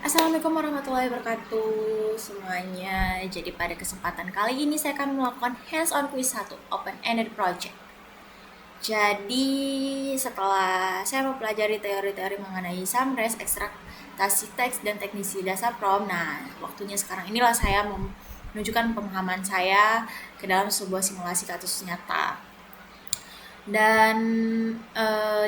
Assalamualaikum warahmatullahi wabarakatuh semuanya. Jadi pada kesempatan kali ini saya akan melakukan hands-on quiz 1 open-ended project. Jadi setelah saya mempelajari teori-teori mengenai summaries, ekstraktasi teks, dan teknisi dasar prompt, nah waktunya sekarang inilah saya menunjukkan pemahaman saya ke dalam sebuah simulasi kasus nyata. Dan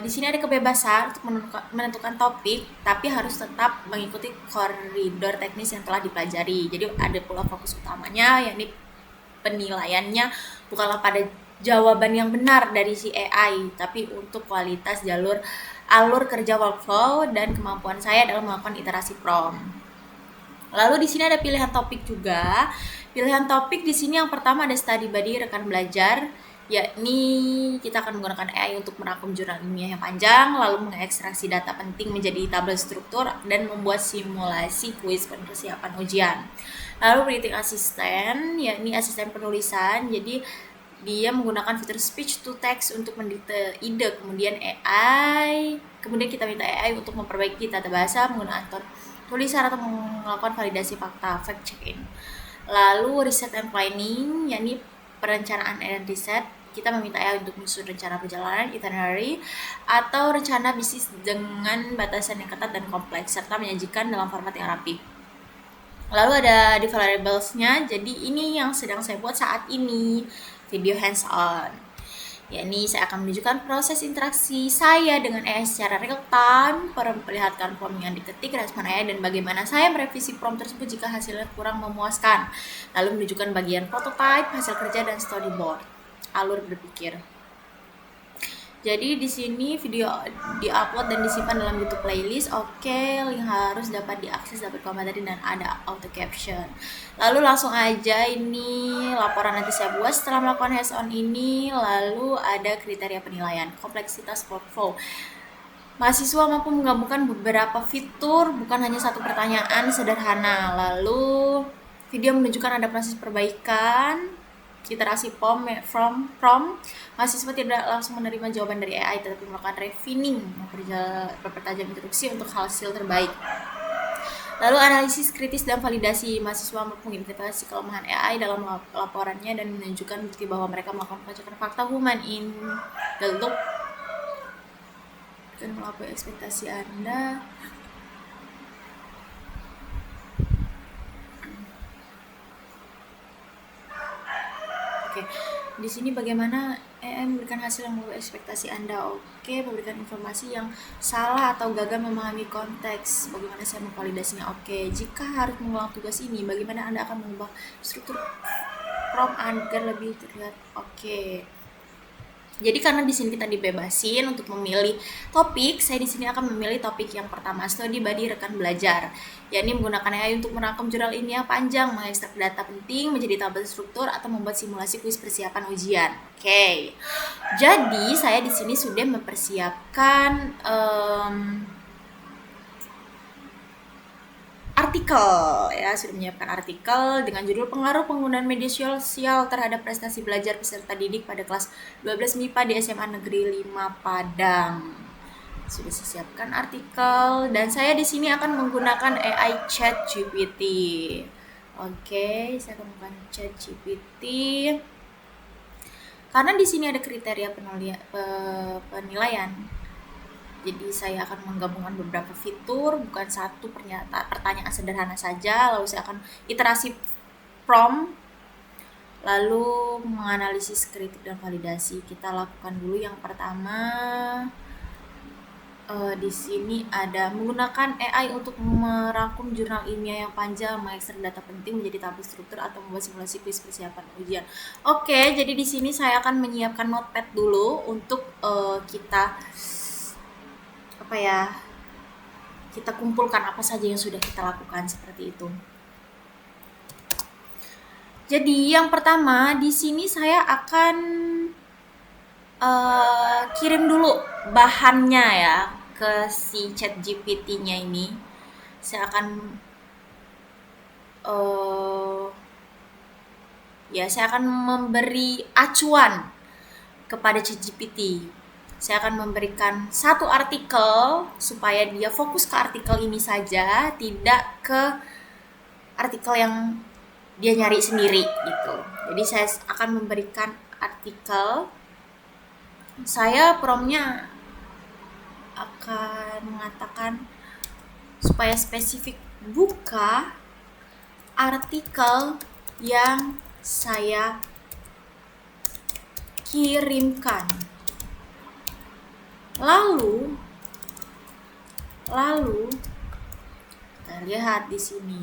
di sini ada kebebasan untuk menentukan topik, tapi harus tetap mengikuti koridor teknis yang telah dipelajari. Jadi ada pula fokus utamanya, yakni penilaiannya bukanlah pada jawaban yang benar dari si AI, tapi untuk kualitas alur kerja workflow dan kemampuan saya dalam melakukan iterasi prompt. Lalu di sini ada pilihan topik juga. Pilihan topik di sini yang pertama ada study buddy rekan belajar, yakni kita akan menggunakan AI untuk merangkum jurnal ilmiah yang panjang, lalu mengekstraksi data penting menjadi tabel struktur, dan membuat simulasi kuis persiapan ujian. Lalu writing assistant, yakni asisten penulisan, jadi dia menggunakan fitur speech to text untuk mendikte ide, kemudian kita minta AI untuk memperbaiki tata bahasa menggunakan tulisan atau melakukan validasi fakta, fact check-in. Lalu riset and planning, yakni perencanaan dan riset, kita meminta AI untuk menyusun rencana perjalanan, itinerary, atau rencana bisnis dengan batasan yang ketat dan kompleks, serta menyajikan dalam format yang rapi. Lalu ada deliverables-nya, jadi ini yang sedang saya buat saat ini, video hands-on. Yakni saya akan menunjukkan proses interaksi saya dengan AI secara real time, memperlihatkan prompt yang diketik, respon AI, dan bagaimana saya merevisi prompt tersebut jika hasilnya kurang memuaskan. Lalu menunjukkan bagian prototype, hasil kerja, dan storyboard. Alur berpikir. Jadi di sini video diupload dan disimpan dalam YouTube playlist. Oke, link harus dapat diakses, dapat komentari, dan ada auto caption. Lalu langsung aja ini laporan nanti saya buat setelah melakukan hands-on ini. Lalu ada kriteria penilaian, kompleksitas workflow. Mahasiswa mampu menggabungkan beberapa fitur, bukan hanya satu pertanyaan sederhana. Lalu video menunjukkan ada proses perbaikan, iterasi prompt. Mahasiswa tidak langsung menerima jawaban dari AI, tetapi melakukan refining, mempertajam instruksi untuk hasil terbaik. Lalu analisis kritis dan validasi, mahasiswa mengidentifikasi kelemahan AI dalam laporannya dan menunjukkan bukti bahwa mereka melakukan pengecekan fakta human in the loop dan melampaui ekspektasi Anda. Oke, di sini bagaimana AI memberikan hasil yang melampaui ekspektasi Anda. Oke, memberikan informasi yang salah atau gagal memahami konteks. Bagaimana saya memvalidasinya? Oke, jika harus mengulang tugas ini, bagaimana Anda akan mengubah struktur prompt agar lebih terlihat? Oke. Jadi karena di sini kita dibebasin untuk memilih topik, saya di sini akan memilih topik yang pertama, study buddy rekan belajar. Yakni menggunakan AI untuk merangkum jurnal ilmiah panjang, mengekstrak data penting menjadi tabel struktur, atau membuat simulasi kuis persiapan ujian. Oke. Jadi saya di sini sudah mempersiapkan artikel, ya, sudah menyiapkan artikel dengan judul pengaruh penggunaan media sosial terhadap prestasi belajar peserta didik pada kelas 12 MIPA di SMA Negeri 5 Padang. Sudah saya siapkan artikel dan saya di sini akan menggunakan AI ChatGPT. Oke, saya akan menggunakan ChatGPT. Karena di sini ada kriteria penilaian. Jadi saya akan menggabungkan beberapa fitur, bukan satu pertanyaan sederhana saja. Lalu saya akan iterasi prompt, lalu menganalisis kritik dan validasi. Kita lakukan dulu yang pertama. Di sini ada menggunakan AI untuk merangkum jurnal ilmiah yang panjang, mengekstrak data penting menjadi tabel struktur, atau membuat simulasi kuis persiapan ujian. Oke, jadi di sini saya akan menyiapkan notepad dulu untuk kita kumpulkan apa saja yang sudah kita lakukan seperti itu. Jadi yang pertama di sini saya akan kirim dulu bahannya ya ke si ChatGPT-nya ini. Saya akan saya akan memberi acuan kepada ChatGPT. Saya akan memberikan satu artikel supaya dia fokus ke artikel ini saja, tidak ke artikel yang dia nyari sendiri gitu. Jadi saya akan memberikan artikel. Saya promptnya akan mengatakan supaya spesifik, buka artikel yang saya kirimkan. Lalu kita lihat di sini,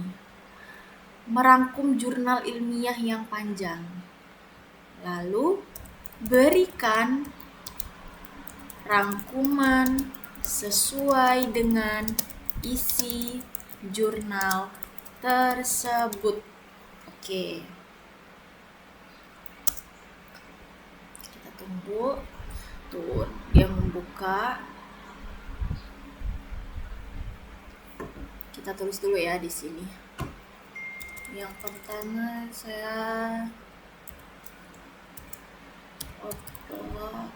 merangkum jurnal ilmiah yang panjang. Lalu berikan rangkuman sesuai dengan isi jurnal tersebut. Oke. Kita tunggu. Tuh, dia membuka. Kita tulis dulu ya di sini. Yang pertama saya upload.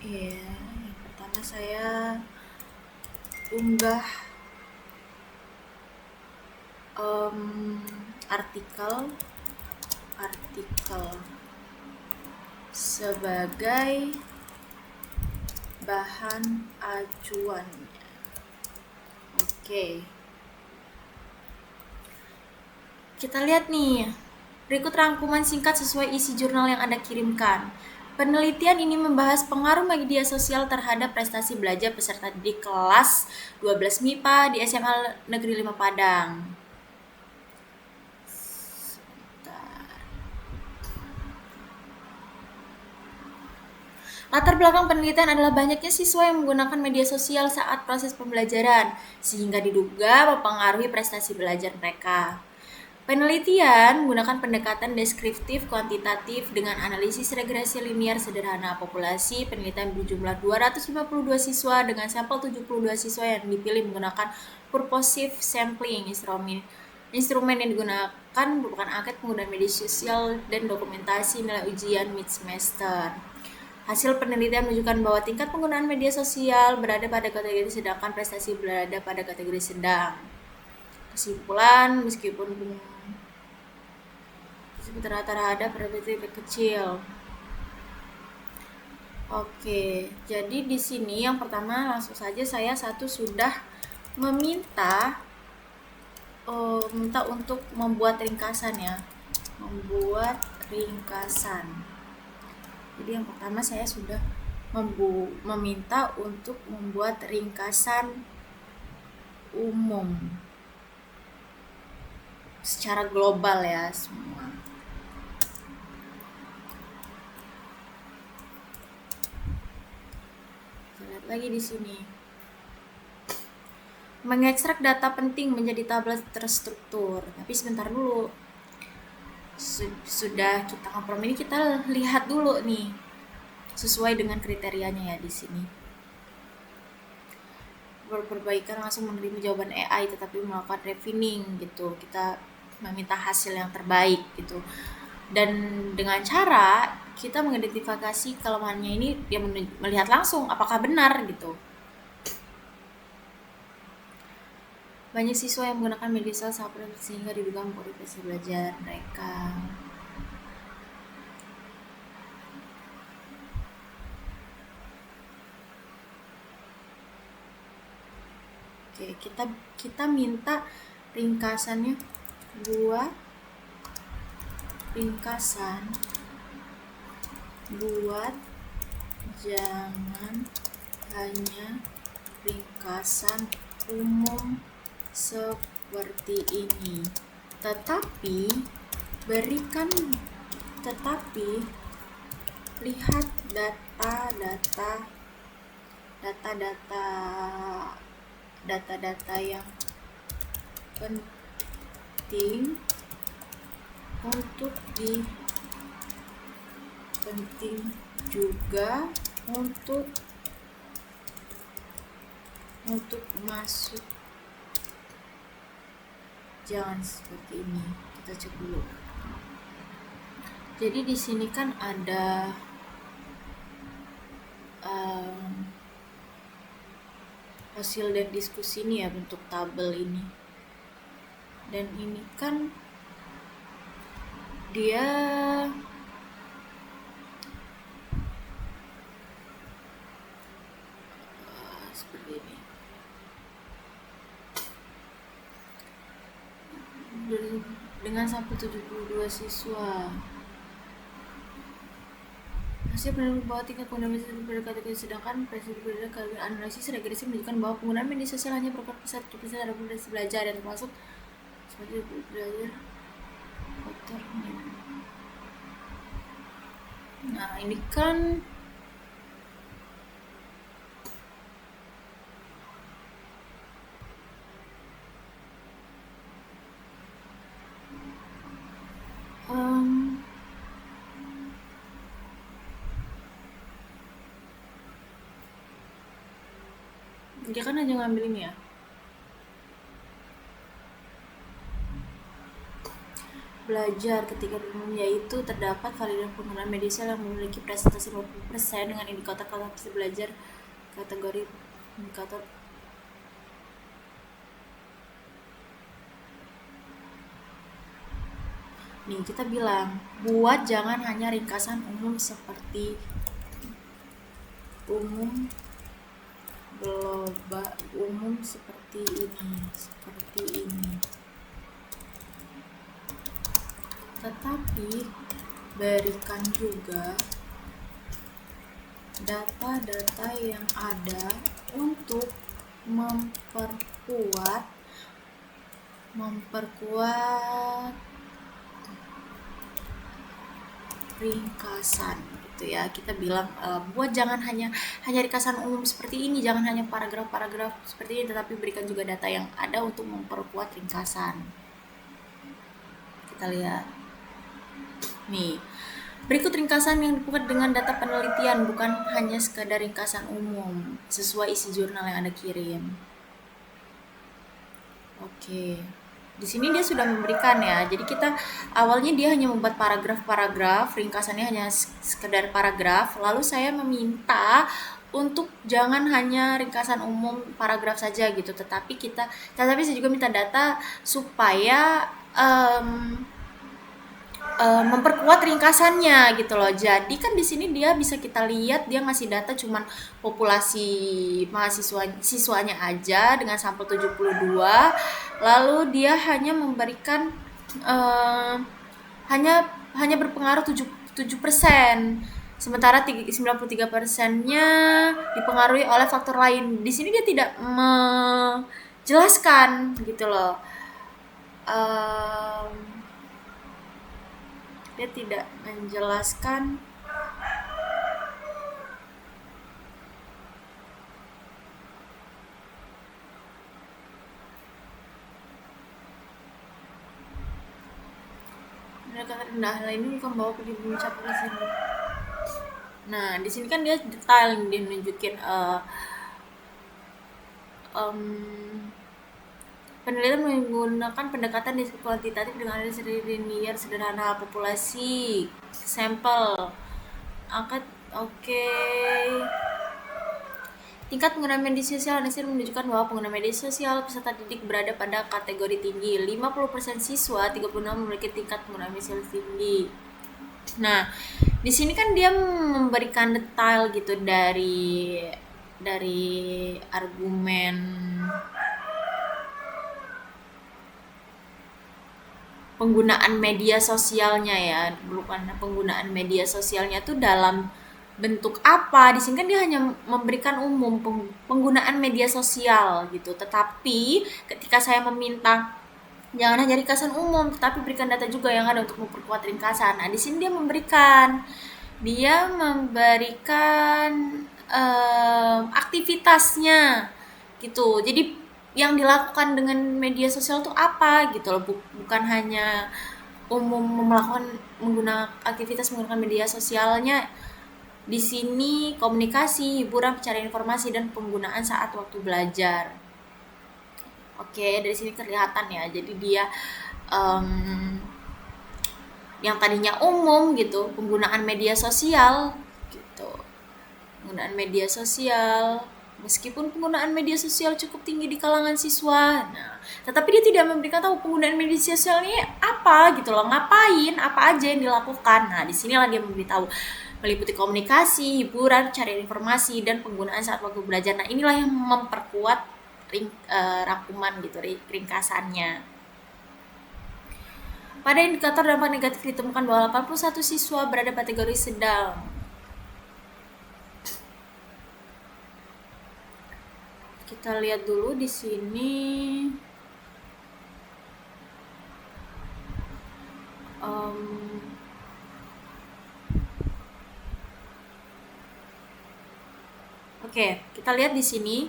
Yang pertama saya unggah artikel sebagai bahan acuannya. Oke. Kita lihat nih, berikut rangkuman singkat sesuai isi jurnal yang Anda kirimkan. Penelitian ini membahas pengaruh media sosial terhadap prestasi belajar peserta didik kelas 12 MIPA di SMA Negeri 5 Padang. Latar belakang penelitian adalah banyaknya siswa yang menggunakan media sosial saat proses pembelajaran, sehingga diduga mempengaruhi prestasi belajar mereka. Penelitian menggunakan pendekatan deskriptif kuantitatif dengan analisis regresi linear sederhana populasi. Penelitian berjumlah 252 siswa dengan sampel 72 siswa yang dipilih menggunakan purposive sampling. Instrumen yang digunakan merupakan angket penggunaan media sosial dan dokumentasi nilai ujian mid semester. Hasil penelitian menunjukkan bahwa tingkat penggunaan media sosial berada pada kategori sedangkan prestasi berada pada kategori sedang. Kesimpulan, meskipun rata-rata produktif kecil. Oke, jadi di sini yang pertama langsung saja saya sudah meminta untuk membuat ringkasan ya. Membuat ringkasan. Jadi yang pertama saya sudah meminta untuk membuat ringkasan umum secara global ya semua. Kita lihat lagi di sini. Mengekstrak data penting menjadi tabel terstruktur. Tapi sebentar dulu. Sudah kita kompromi ini, kita lihat dulu nih sesuai dengan kriterianya ya di sini. Berperbaikan langsung menerima jawaban AI tetapi melakukan refining gitu. Kita meminta hasil yang terbaik gitu. Dan dengan cara kita mengidentifikasi kelemahannya ini, dia melihat langsung apakah benar gitu. Banyak siswa yang menggunakan media sosial sehingga diduga mempengaruhi prestasi belajar mereka. Oke, kita minta ringkasannya, buat ringkasan, jangan hanya ringkasan umum seperti ini, tetapi lihat data-data yang penting juga untuk masuk. Jangan seperti ini, kita cek dulu. Jadi di sini kan ada hasil dan diskusi nih ya, bentuk tabel ini. Dan ini kan dia seperti ini. Dengan sampel 72 siswa. Hasil penelitian bahwa tingkat penggunaan media sosial berkategori, sedangkan presiden kali analisis regresi menunjukkan bahwa penggunaan media sosial hanya berperan 1% terhadap proses belajar, dan termasuk seperti belajar kotor. Nah ini kan dia kan hanya ngambil ini ya, belajar ketika yaitu terdapat validan penggunaan media sosial yang memiliki presentasi 50% dengan indikator kapasitas belajar kategori indikator. Nih kita bilang buat jangan hanya ringkasan umum seperti global umum seperti ini, tetapi berikan juga data-data yang ada untuk memperkuat ringkasan gitu ya. Kita bilang buat jangan hanya ringkasan umum seperti ini, jangan hanya paragraf-paragraf seperti ini, tetapi berikan juga data yang ada untuk memperkuat ringkasan. Kita lihat nih, berikut ringkasan yang dibuat dengan data penelitian, bukan hanya sekadar ringkasan umum sesuai isi jurnal yang Anda kirim. Oke. Di sini dia sudah memberikan ya. Jadi kita awalnya dia hanya membuat paragraf-paragraf, ringkasannya hanya sekedar paragraf. Lalu saya meminta untuk jangan hanya ringkasan umum paragraf saja gitu, tetapi saya juga minta data supaya memperkuat ringkasannya gitu loh. Jadi kan di sini dia bisa kita lihat dia ngasih data cuman populasi siswanya aja dengan sampel 72. Lalu dia hanya memberikan hanya berpengaruh 7%. Sementara 93%-nya dipengaruhi oleh faktor lain. Di sini dia tidak menjelaskan gitu loh. Dia tidak menjelaskan mereka rendah lain bukan bawa pergi mencapai di sini. Nah di sini kan dia detail, dia nunjukin penelitian menggunakan pendekatan kuantitatif dengan analisis linear sederhana populasi sampel angkat. Oke. Tingkat penggunaan media sosial analisis menunjukkan bahwa pengguna media sosial peserta didik berada pada kategori tinggi. 50% siswa 36 memiliki tingkat penggunaan media sosial tinggi. Nah, di sini kan dia memberikan detail gitu dari argumen penggunaan media sosialnya ya, bukan penggunaan media sosialnya tuh dalam bentuk apa. Di sini kan dia hanya memberikan umum penggunaan media sosial gitu. Tetapi ketika saya meminta jangan hanya ringkasan umum, tetapi berikan data juga yang ada untuk memperkuat ringkasan. Nah, di sini dia memberikan aktivitasnya gitu. Jadi yang dilakukan dengan media sosial tuh apa gitu loh, bukan hanya umum menggunakan aktivitas menggunakan media sosialnya. Di sini komunikasi, hiburan, pencarian informasi, dan penggunaan saat waktu belajar. Oke, dari sini kelihatan ya. Jadi dia yang tadinya umum gitu, penggunaan media sosial gitu. Penggunaan media sosial, meskipun penggunaan media sosial cukup tinggi di kalangan siswa, nah, tetapi dia tidak memberikan tahu penggunaan media sosial ini apa gitu loh, ngapain, apa aja yang dilakukan. Nah, disinilah dia memberitahu, meliputi komunikasi, hiburan, cari informasi, dan penggunaan saat waktu belajar. Nah, inilah yang memperkuat rangkuman gitu, ringkasannya. Pada indikator dampak negatif ditemukan bahwa 81 siswa berada pada kategori sedang. Kita lihat dulu di sini. Oke, kita lihat di sini.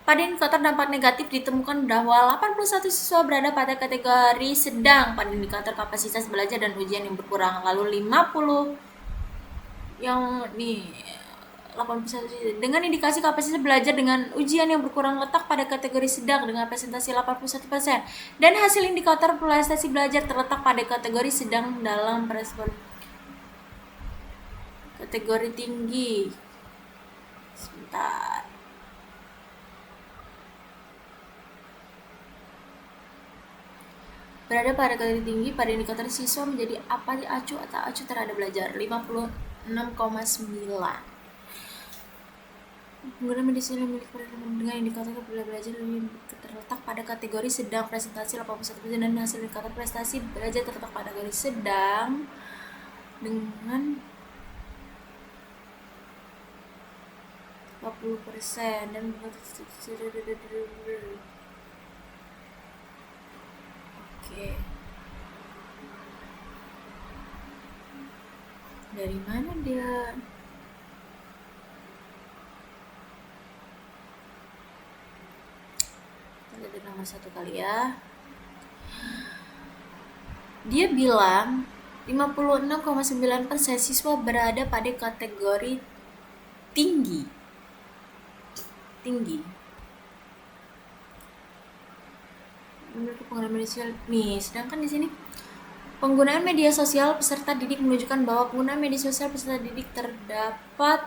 Pada indikator dampak negatif ditemukan bahwa 81 siswa berada pada kategori sedang pada indikator kapasitas belajar dan ujian yang berkurang. Lalu 50 yang nih 81 dengan indikasi kapasitas belajar dengan ujian yang berkurang letak pada kategori sedang dengan presentasi 81%, dan hasil indikator prestasi belajar terletak pada kategori sedang dalam kategori tinggi. Sebentar. Berada pada kategori tinggi pada indikator siswa menjadi apa acuh atau acuh terhadap belajar 56,9. Penggunaan media sosial milik dengan indikator belajar lebih terletak pada kategori sedang presentasi 81%, dan hasil indikator prestasi belajar terletak pada kategori sedang dengan 40% dan oke. Dari mana dia? Kita lihat nomor 1 kali ya. Dia bilang 56,9% siswa berada pada kategori tinggi. Menurut penggunaan media sosial nih, sedangkan di sini penggunaan media sosial peserta didik menunjukkan bahwa penggunaan media sosial peserta didik terdapat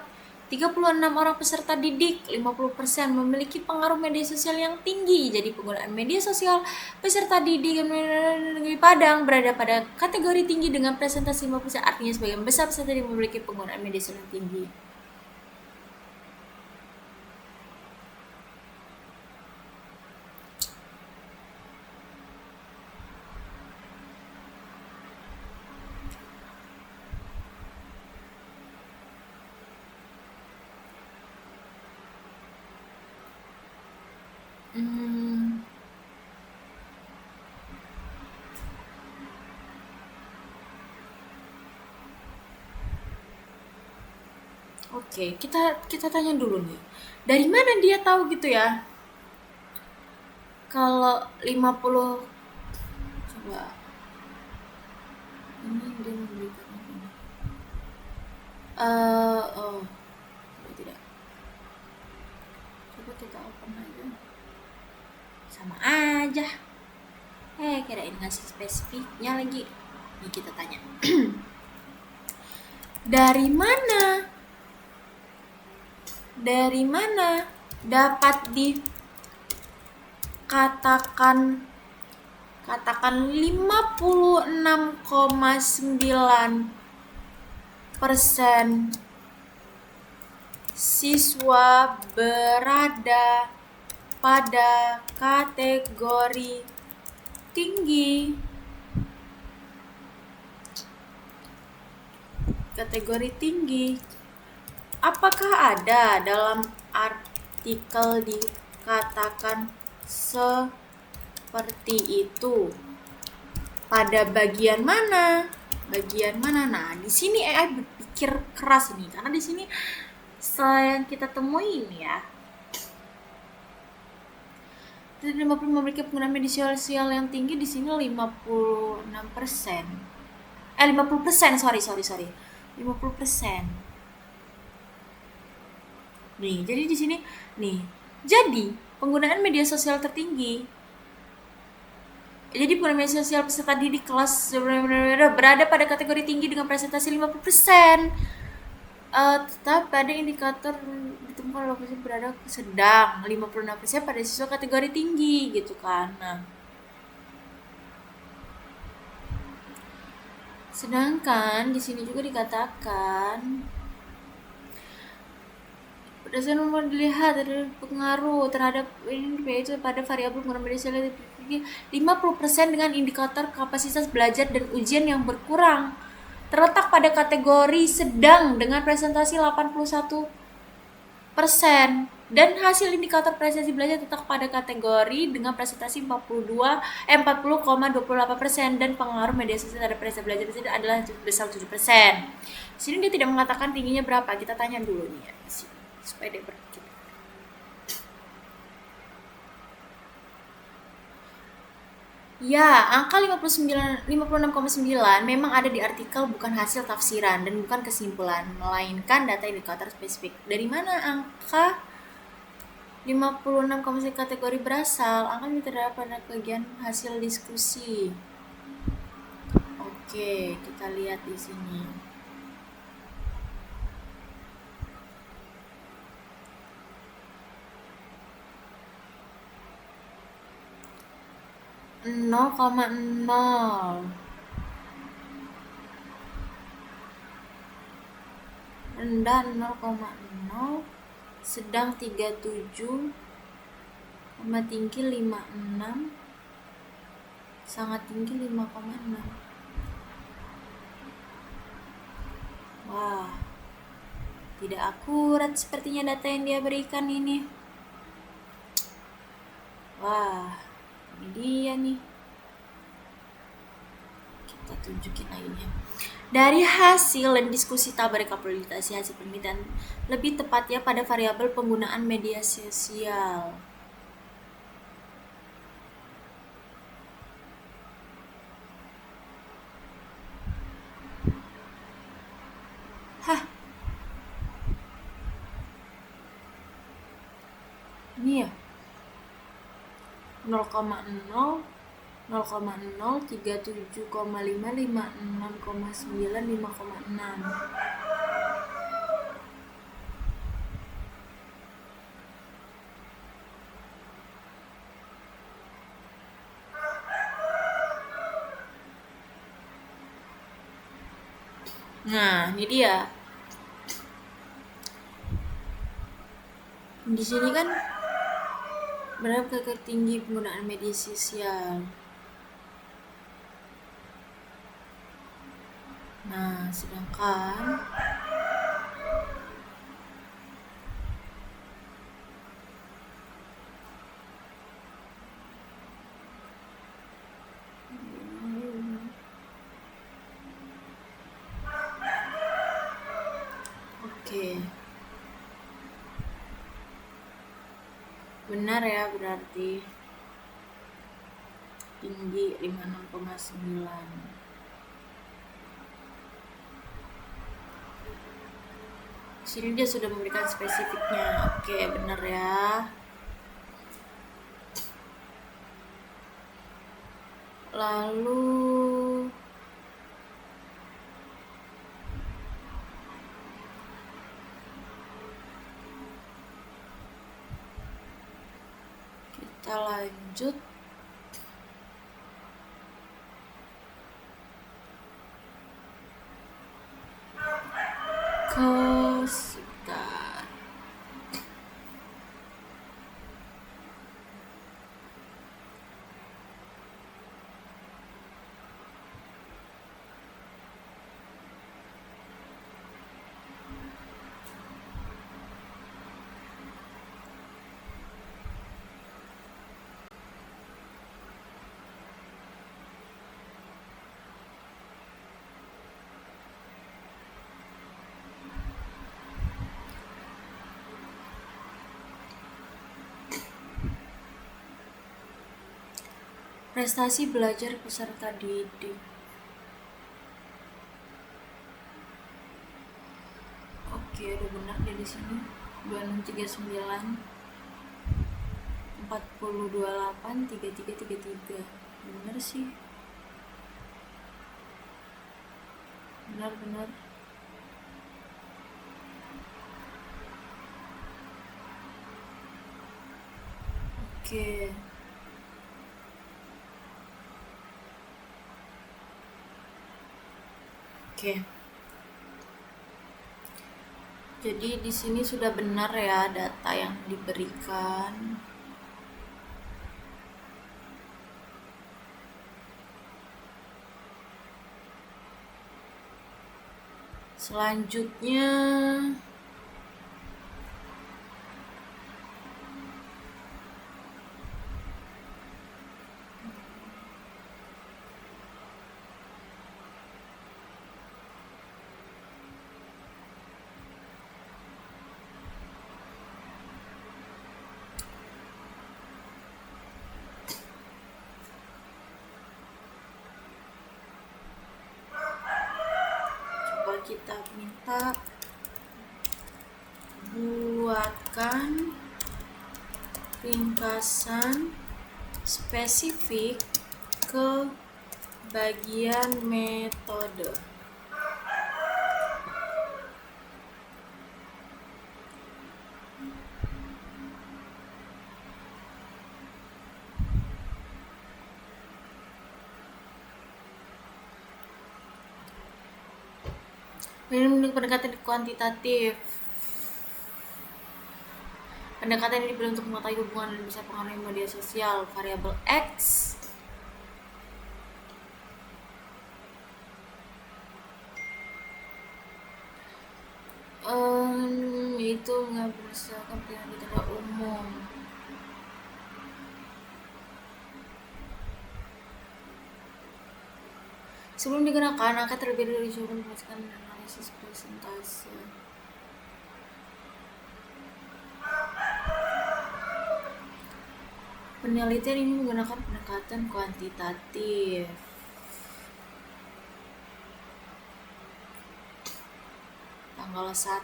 36 orang peserta didik, 50% memiliki pengaruh media sosial yang tinggi. Jadi penggunaan media sosial peserta didik negeri Padang berada pada kategori tinggi dengan presentasi 50%. Artinya sebagian besar peserta didik memiliki penggunaan media sosial yang tinggi. Oke, kita tanya dulu nih. Dari mana dia tahu gitu ya? Kalau 50, coba ini dia memberikan ini. Oh, tidak. Coba kita open aja. Sama aja. Kirain ngasih spesifiknya lagi. Nih kita tanya. Dari mana dapat dikatakan 56,9% siswa berada pada kategori tinggi. Apakah ada dalam artikel dikatakan seperti itu? Pada bagian mana? Nah, di sini AI berpikir keras nih, karena di sini yang kita temuin ya, 50 memiliki penggunaan media sosial yang tinggi. Di sini 56%. 50%, sorry. 50%. Nih, jadi di sini nih. Jadi, penggunaan media sosial tertinggi Jadi pengenalan media sosial peserta didik kelas berada pada kategori tinggi dengan presentasi 50%. Tetap pada indikator ditemukan lokasi berada sedang 56% pada siswa kategori tinggi gitu kan. Nah, sedangkan di sini juga dikatakan berdasarkan nomor dilihat ada pengaruh terhadap ini yaitu pada variabel pengenalan media sosial 50% dengan indikator kapasitas belajar dan ujian yang berkurang terletak pada kategori sedang dengan presentasi 81% dan hasil indikator prestasi belajar tetap pada kategori dengan presentasi 40,28% dan pengaruh media sosial terhadap prestasi belajar di sini adalah sebesar 7%. Di sini dia tidak mengatakan tingginya berapa, kita tanya dulu nih ya di sini supaya dia berpikir. Ya, angka 56,9 memang ada di artikel bukan hasil tafsiran dan bukan kesimpulan, melainkan data indikator spesifik. Dari mana angka 56,9 kategori berasal? Angka ini terdapat pada bagian hasil diskusi. Oke, kita lihat di sini. Nol koma nol rendah 0,0 sedang 37 tinggi 56 sangat tinggi 5,6. Wah, tidak akurat sepertinya data yang dia berikan ini. Wah, ini dia nih, kita tunjukin lagi nih. Dari hasil dan diskusi tabel rekapitulasi hasil penelitian, lebih tepatnya pada variabel penggunaan media sosial. Hah, ini ya 0,0 0,037,5 56,9 5,6. Nah, ini dia. Di sini kan berapa tinggi penggunaan media sosial. Nah, sedangkan oke. Benar ya, berarti tinggi 56,9. Sini dia sudah memberikan spesifiknya. Oke, benar ya. Lalu kita lanjut ke sekitar prestasi belajar peserta didik. Oke, udah benar deh di sini. 2639 4028 3333. Bener sih, benar-benar. Oke, oke. Jadi di sini sudah benar ya data yang diberikan. Selanjutnya coba kita minta buatkan ringkasan spesifik ke bagian metode. Ini pendekatan kuantitatif. Pendekatan ini diperlukan untuk mengetahui hubungan dan bisa pengaruhi media sosial. Variabel X itu nggak berdasarkan pilihan data umum. Sebelum digunakan, angka terlebih dahulu dicoba berdasarkan analisis persentase. Penelitian ini menggunakan pendekatan kuantitatif. Tanggal 1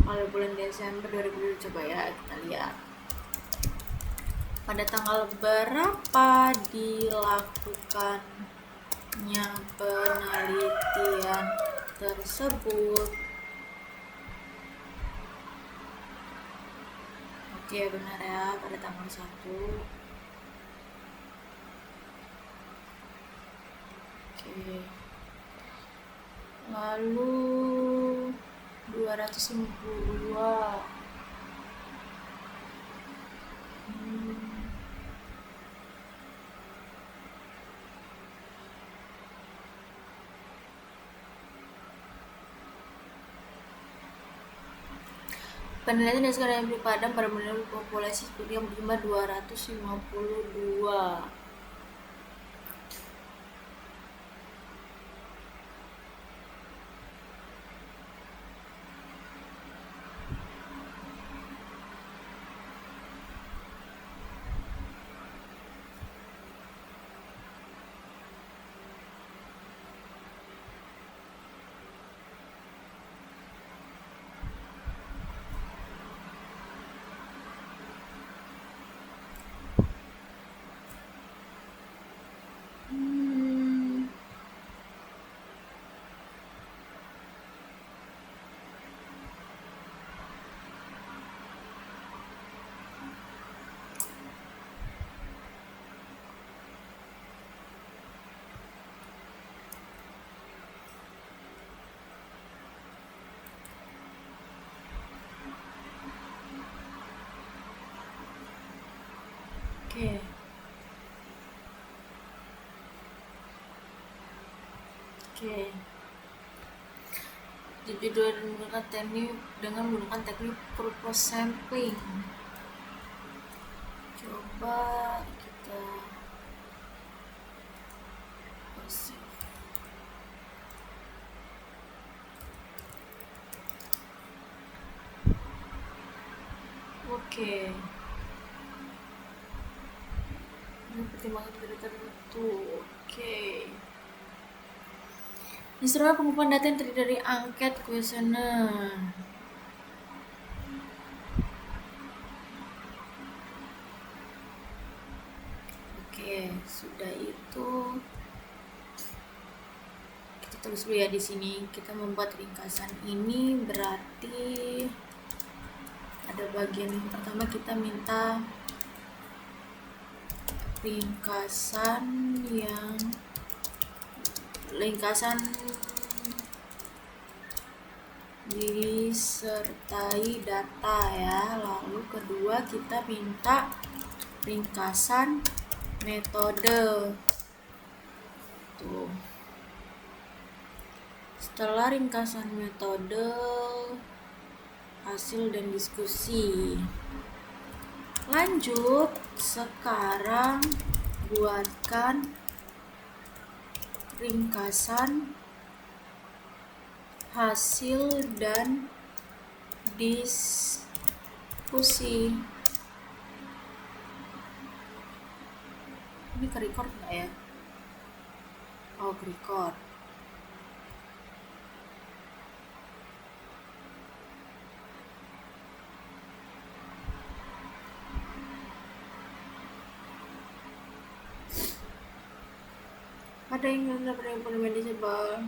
pada bulan Desember 2020, coba ya kita lihat. Pada tanggal berapa dilakukannya penelitian tersebut? Oke, benar ya, pada tanggal 1. Oke. Lalu 252. Penelitian yang sekarang yang padam pada menurut populasi seperti yang berjumlah 252. Oke. Jadi dengan menggunakan teknik purpose sampling. Coba kita oke. Ini pertimbangan tertentu. Oke. Instrumen pengumpulan data yang terdiri dari angket, kuesioner. Oke, sudah itu kita tulis dulu ya di sini. Kita membuat ringkasan ini berarti ada bagian yang pertama kita minta ringkasan disertai data ya. Lalu kedua kita minta ringkasan metode. Tuh. Setelah ringkasan metode, hasil dan diskusi. Lanjut, sekarang buatkan ringkasan hasil dan diskusi. Ini ke-record nggak ya? Oh, ke-record. Ada yang disable.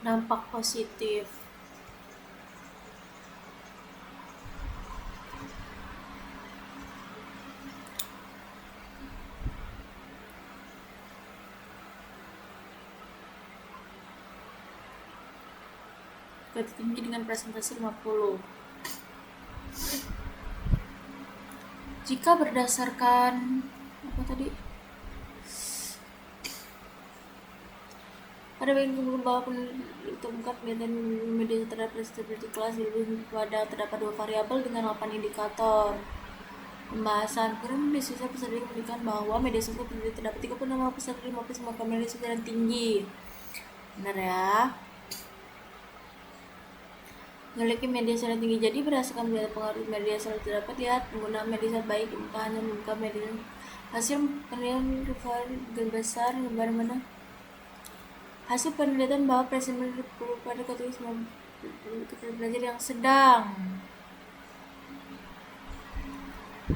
Dampak positif. Tinggi dengan presentasi 50. Jika berdasarkan apa tadi? Pada bagian bahwa ditemukan penelitian media terhadap presentasi kelas lebih pada terdapat 2 variabel dengan 8 indikator. Pembahasan kurang media sosial peserta menunjukkan bahwa media sosial terdapat 36% 50% media sosial yang tinggi. Benar ya? Memiliki media sosial tinggi. Jadi berdasarkan pengaruh media sosial terdapat, lihat penggunaan media sosial baik bukan hanya membuka media hasil penelitian besar gambar mana hasil penelitian bahwa presentasi perlu pada kategori belajar yang sedang.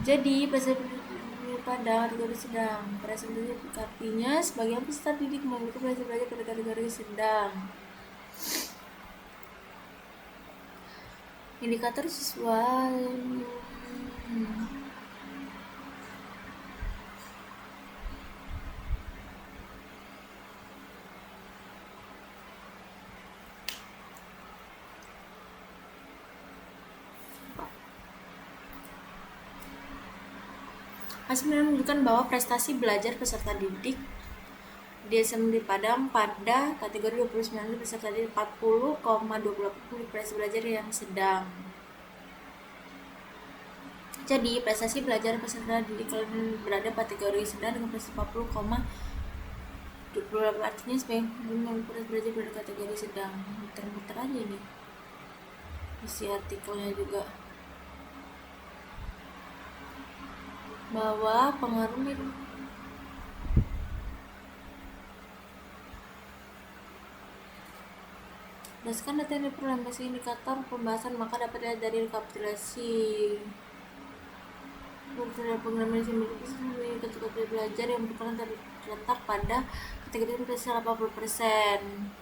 Jadi presentasi pada kategori sedang. Presentasi artinya sebagian peserta didik memiliki belajar pada kategori sedang. Indikator siswa hasil menunjukkan bahwa prestasi belajar peserta didik di SMP Padang pada kategori 29 peserta didik 40,28 prestasi belajar yang sedang. Jadi prestasi belajar peserta didik berada kategori sedang dengan prestasi 40,28 artinya sebagai prestasi belajar berada kategori sedang. Muter-muter aja nih isi artikelnya juga. Bahwa pengaruh berdasarkan data yang diperoleh indikator pembahasan maka dapat dilihat dari rekapitulasi pengguna kategori belajar yang terletak pada kategori prestasi 80%.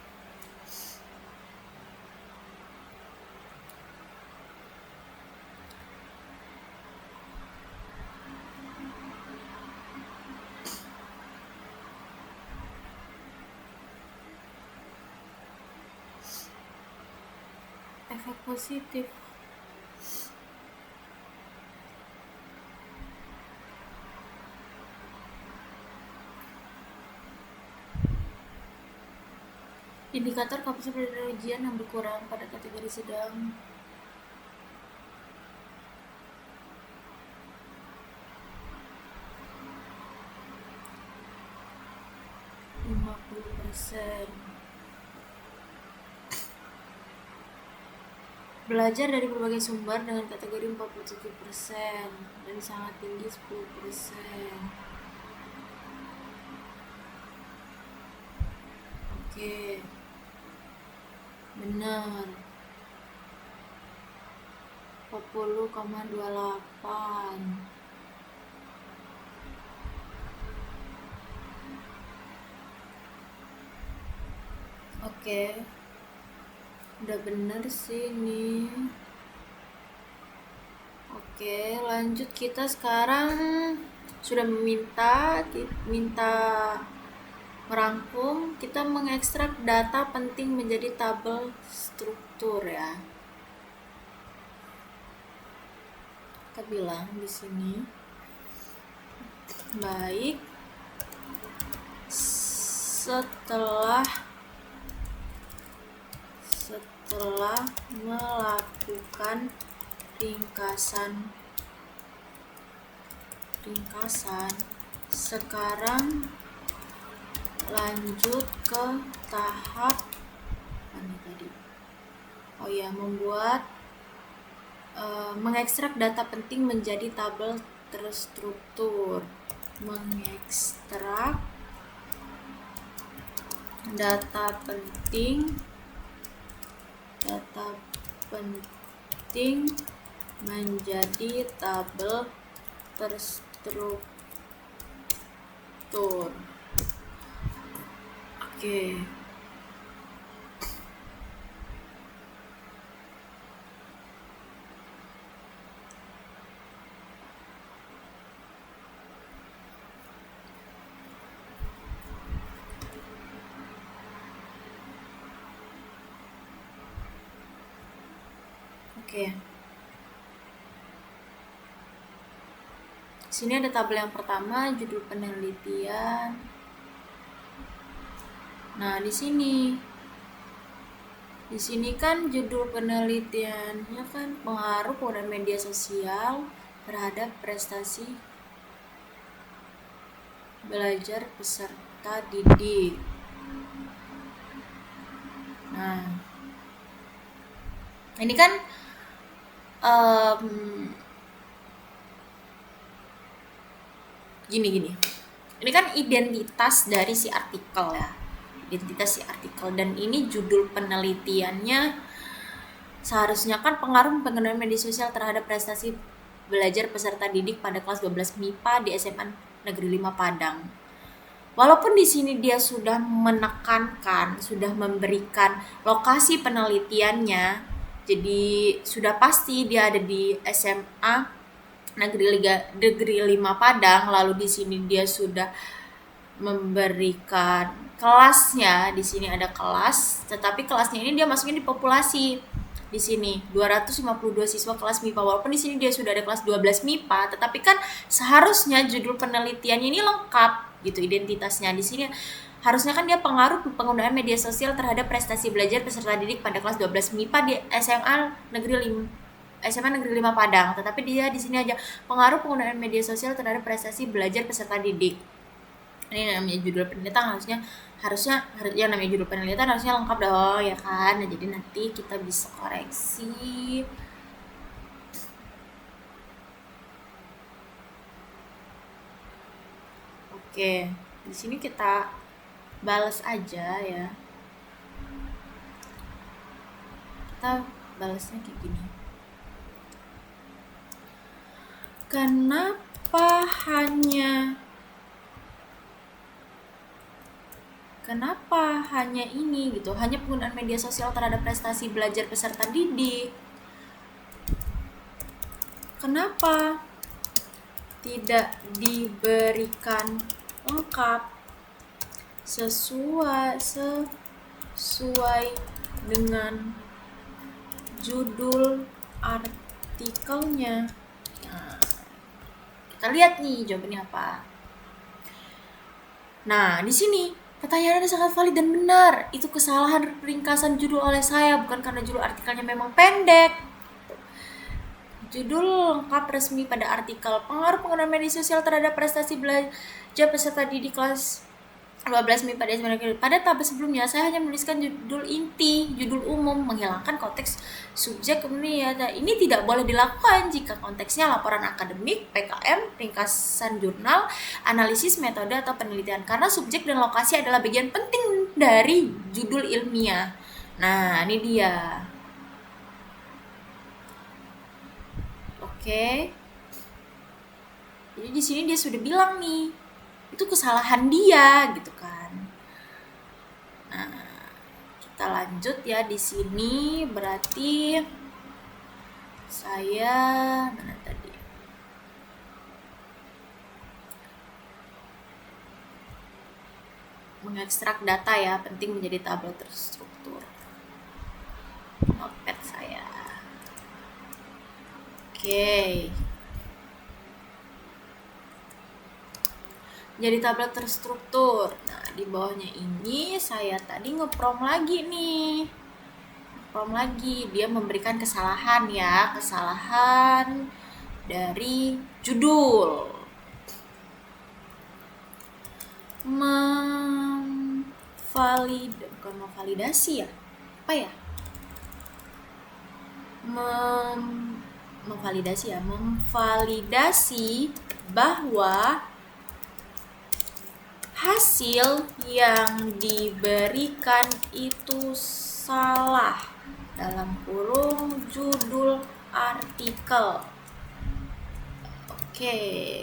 Efek positif. Indikator kapasitas ujian yang berkurang pada kategori sedang. %. Belajar dari berbagai sumber dengan kategori 47% dan sangat tinggi 10%. Oke, benar. 40,28. Oke, udah bener sih ini. Oke, lanjut, kita sekarang sudah minta merangkum, kita mengekstrak data penting menjadi tabel struktur ya. Kita bilang di sini, baik, setelah melakukan ringkasan, sekarang lanjut ke tahap mana tadi? Oh ya, membuat mengekstrak data penting menjadi tabel terstruktur. Mengekstrak data penting menjadi tabel terstruktur. Oke. Oke. Sini ada tabel yang pertama, judul penelitian. Nah, di sini kan judul penelitiannya kan pengaruh penggunaan media sosial terhadap prestasi belajar peserta didik. Nah, ini kan gini. Ini kan identitas dari si artikel ya. Dan ini judul penelitiannya seharusnya kan pengaruh penggunaan media sosial terhadap prestasi belajar peserta didik pada kelas 12 MIPA di SMA Negeri 5 Padang. Walaupun di sini dia sudah menekankan, sudah memberikan lokasi penelitiannya, jadi sudah pasti dia ada di SMA Negeri 5 Padang. Lalu di sini dia sudah memberikan kelasnya, di sini ada kelas, tetapi kelasnya ini dia masukin di populasi. Di sini 252 siswa kelas MIPA. Walaupun di sini dia sudah ada kelas 12 MIPA, tetapi kan seharusnya judul penelitiannya ini lengkap gitu identitasnya. Di sini harusnya kan dia pengaruh penggunaan media sosial terhadap prestasi belajar peserta didik pada kelas 12 MIPA di SMA Negeri 5 Padang. Tetapi dia di sini aja pengaruh penggunaan media sosial terhadap prestasi belajar peserta didik. Ini namanya judul penelitian, harusnya yang namanya judul penelitian harusnya lengkap dong ya kan. Nah, jadi nanti kita bisa koreksi. Oke, di sini kita balas aja ya. Kita balasnya kayak gini. Kenapa hanya ini gitu, hanya penggunaan media sosial terhadap prestasi belajar peserta didik? Kenapa tidak diberikan lengkap sesuai dengan judul artikelnya? Nah, kita lihat nih jawabannya apa. Nah, di sini pertanyaannya sangat valid dan benar. Itu kesalahan ringkasan judul oleh saya, bukan karena judul artikelnya memang pendek. Judul lengkap resmi pada artikel pengaruh penggunaan media sosial terhadap prestasi belajar peserta didik kelas 12 MIPA DS pada tabel sebelumnya saya hanya menuliskan judul inti, judul umum, menghilangkan konteks subjek kemudian ya. Ini tidak boleh dilakukan jika konteksnya laporan akademik, PKM, ringkasan jurnal, analisis metode atau penelitian, karena subjek dan lokasi adalah bagian penting dari judul ilmiah. Nah, ini dia. Oke. Jadi di sini dia sudah bilang nih, itu kesalahan dia gitu kan. Nah, kita lanjut ya di sini, berarti saya mana tadi? Mengekstrak data ya, penting menjadi tabel terstruktur. Notepad saya. Oke. Jadi tabel terstruktur. Nah, di bawahnya ini saya tadi ngeprom lagi nih. Ngeprom lagi, dia memberikan kesalahan ya, kesalahan dari judul. Bukan memvalidasi ya? Apa ya? Memvalidasi bahwa hasil yang diberikan itu salah dalam kurung judul artikel. Oke.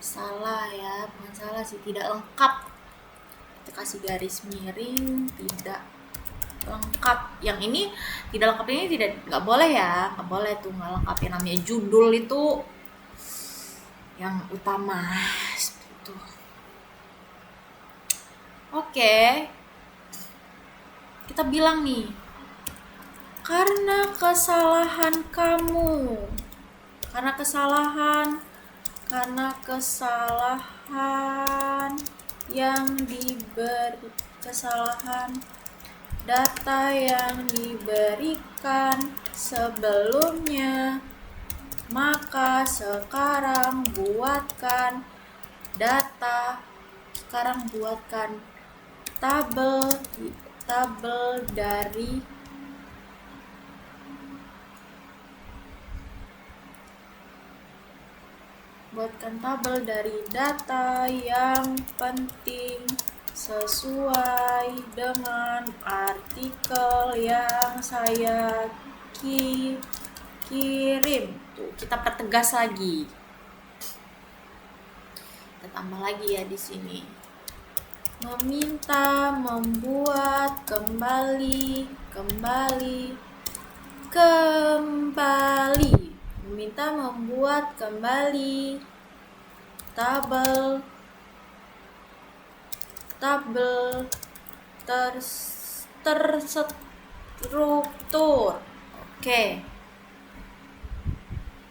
Salah ya, bukan salah sih, tidak lengkap. Kita kasih garis miring, tidak lengkap. Yang ini tidak lengkap, ini nggak boleh ya, nggak boleh tuh, nggak lengkap. Yang namanya judul itu yang utama seperti itu. Oke, kita bilang nih, karena kesalahan yang kesalahan data yang diberikan sebelumnya, maka sekarang buatkan tabel dari data yang penting sesuai dengan artikel yang saya kirim. Tuh, kita pertegas lagi. Kita tambah lagi ya di sini. Meminta membuat kembali tabel terstruktur. Oke.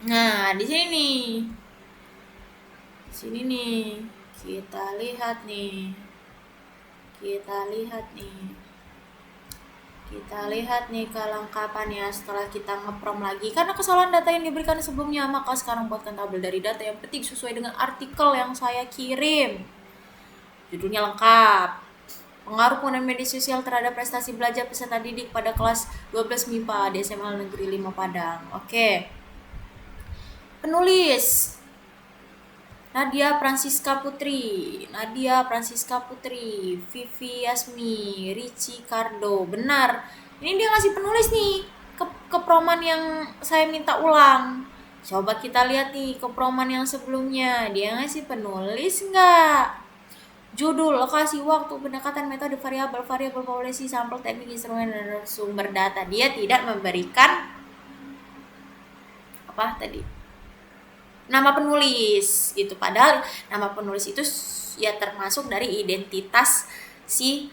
Nah, di sini nih. Kita lihat nih. Kelengkapannya setelah kita ngeprom lagi. Karena kesalahan data yang diberikan sebelumnya, maka sekarang buatkan tabel dari data yang penting sesuai dengan artikel yang saya kirim. Judulnya lengkap. Pengaruh penggunaan media sosial terhadap prestasi belajar peserta didik pada kelas 12 MIPA di SMA Negeri 5 Padang. Oke. Penulis Nadia Francisca Putri, Vivi Yasmi, Ricci Cardo. Benar. Ini dia ngasih penulis nih keproman yang saya minta ulang. Coba kita lihat nih keproman yang sebelumnya. Dia ngasih penulis nggak? Judul, lokasi, waktu, pendekatan, metode, variabel, populasi, sampel, teknik, instrumen, dan sumber data. Dia tidak memberikan apa tadi? Nama penulis gitu. Padahal nama penulis itu ya termasuk dari identitas si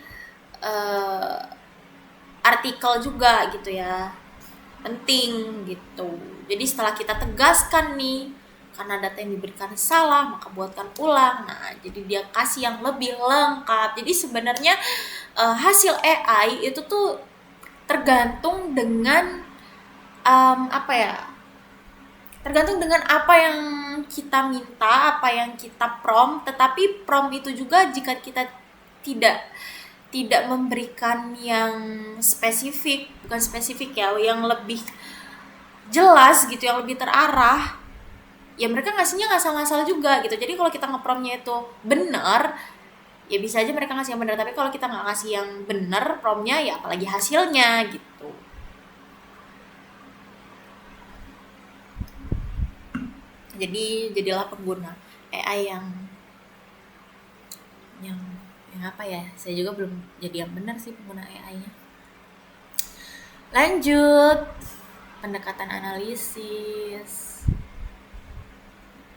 artikel juga gitu ya. Penting gitu. Jadi setelah kita tegaskan nih, karena data yang diberikan salah, maka buatkan ulang. Nah, jadi dia kasih yang lebih lengkap. Jadi sebenarnya hasil AI itu tuh tergantung dengan Tergantung dengan apa yang kita minta, apa yang kita prompt, tetapi prompt itu juga jika kita tidak tidak memberikan yang spesifik, bukan spesifik ya, yang lebih jelas gitu, yang lebih terarah, ya mereka ngasihnya ngasal-ngasal juga gitu. Jadi kalau kita ngepromnya itu benar, ya bisa aja mereka ngasih yang benar. Tapi kalau kita nggak ngasih yang benar promnya, ya apalagi hasilnya gitu. Jadi jadilah pengguna AI yang yang apa ya? Saya juga belum jadi yang benar sih pengguna AI-nya. Lanjut, pendekatan analisis.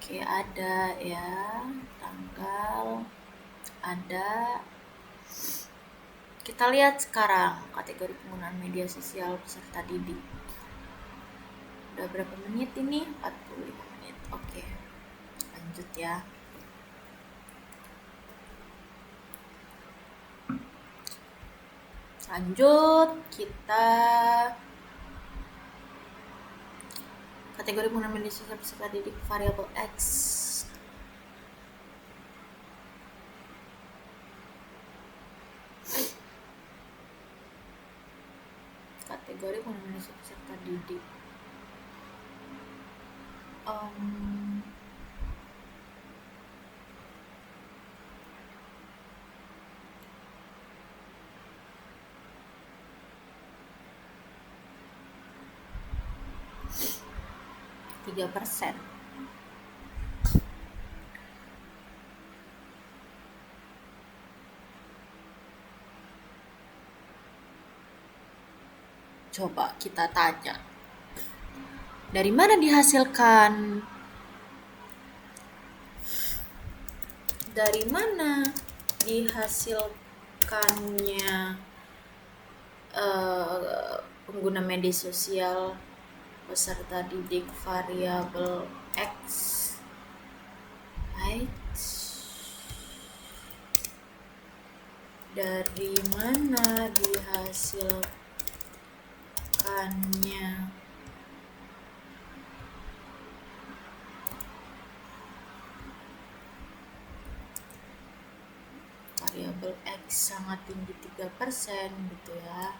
Oke, ada ya tanggal, ada. Kita lihat sekarang kategori penggunaan media sosial peserta didik. Udah berapa menit ini? 45 menit. Oke, lanjut ya. Lanjut, kita kategori penggunaan media sosial peserta didik variabel X. Kategori penggunaan media sosial peserta didik. 3%. Coba kita tanya, dari mana dihasilkan? Dari mana dihasilkannya pengguna media sosial peserta didik variabel X? Right? Dari mana dihasilkannya variabel X sangat tinggi 3% gitu ya.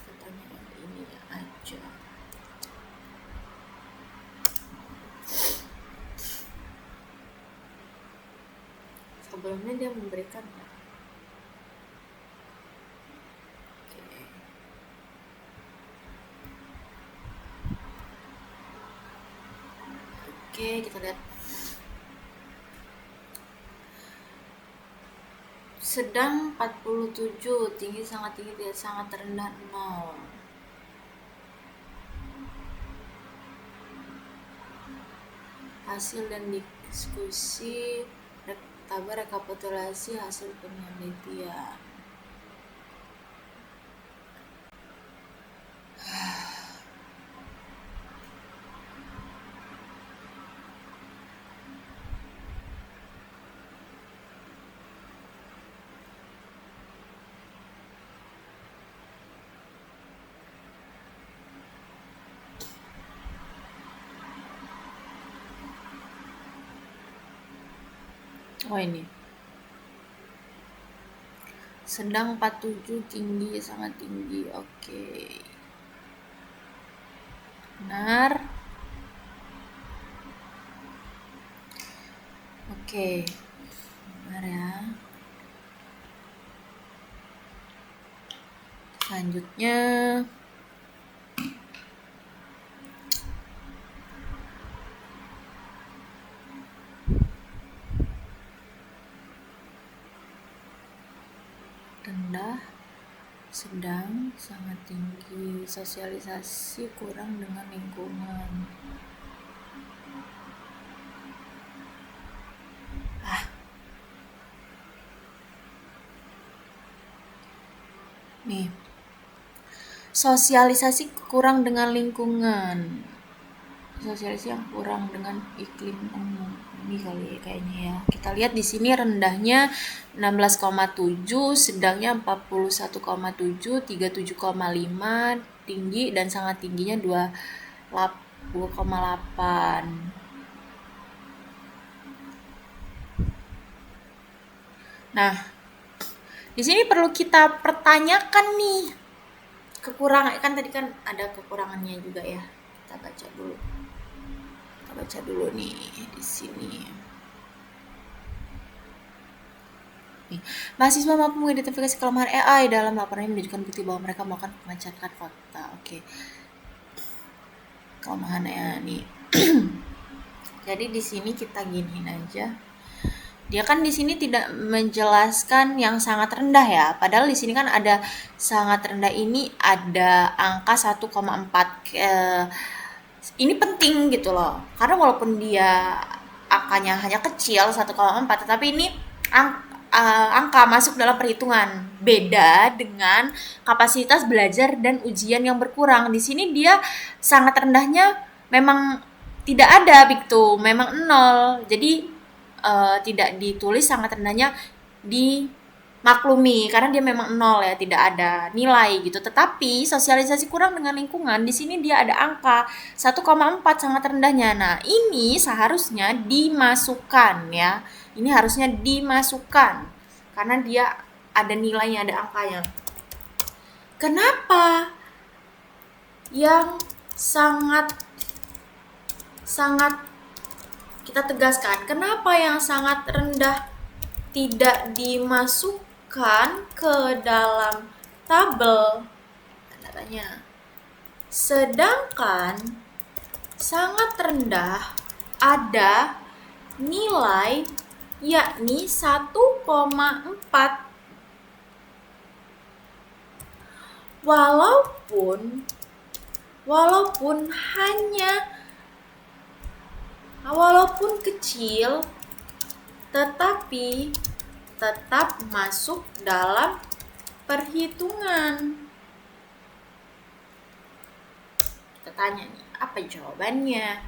Katanya ini aja. Sebelumnya dia memberikan ya. Oke, kita lihat. Sedang 47, tinggi sangat tinggi, tidak sangat rendah 0. Hasil dan diskusi, tabel rekapitulasi hasil penelitian. Oh ini. Sedang 47, tinggi sangat tinggi. Oke. Benar. Oke. Benar ya. Selanjutnya rendah, sedang, sangat tinggi. Sosialisasi kurang dengan lingkungan. Nih, sosialisasi kurang dengan lingkungan, sosialisasi yang kurang dengan iklim umum. Ini kali ya kayaknya ya. Kita lihat di sini rendahnya 16,7, sedangnya 41,7, 37,5, tinggi dan sangat tingginya 2,8. Nah, di sini perlu kita pertanyakan nih. Kekurangan kan tadi kan ada kekurangannya juga ya. Kita baca dulu. Kita baca dulu nih di sini. Mahasiswa mampu mengidentifikasi kelemahan AI dalam laporannya menunjukkan bukti bahwa mereka melakukan pengecekan fakta. Oke. Kelemahan AI nih. Jadi di sini kita giniin aja. Dia kan di sini tidak menjelaskan yang sangat rendah ya. Padahal di sini kan ada sangat rendah ini ada angka 1,4. Ini penting gitu loh. Karena walaupun dia angkanya hanya kecil 1,4, tetapi ini angka masuk dalam perhitungan. Beda dengan kapasitas belajar dan ujian yang berkurang. Di sini dia sangat rendahnya memang tidak ada begitu, memang 0. Jadi tidak ditulis sangat rendahnya dimaklumi karena dia memang 0 ya, tidak ada nilai gitu. Tetapi sosialisasi kurang dengan lingkungan, di sini dia ada angka 1,4 sangat rendahnya. Nah, ini seharusnya dimasukkan ya. Ini harusnya dimasukkan karena dia ada nilainya, ada angkanya. Kenapa yang sangat kita tegaskan, kenapa yang sangat rendah tidak dimasukkan ke dalam tabel? Tanda tanya. Sedangkan sangat rendah ada nilai yakni 1,4. Walaupun kecil, tetapi tetap masuk dalam perhitungan. Kita tanya nih, apa jawabannya?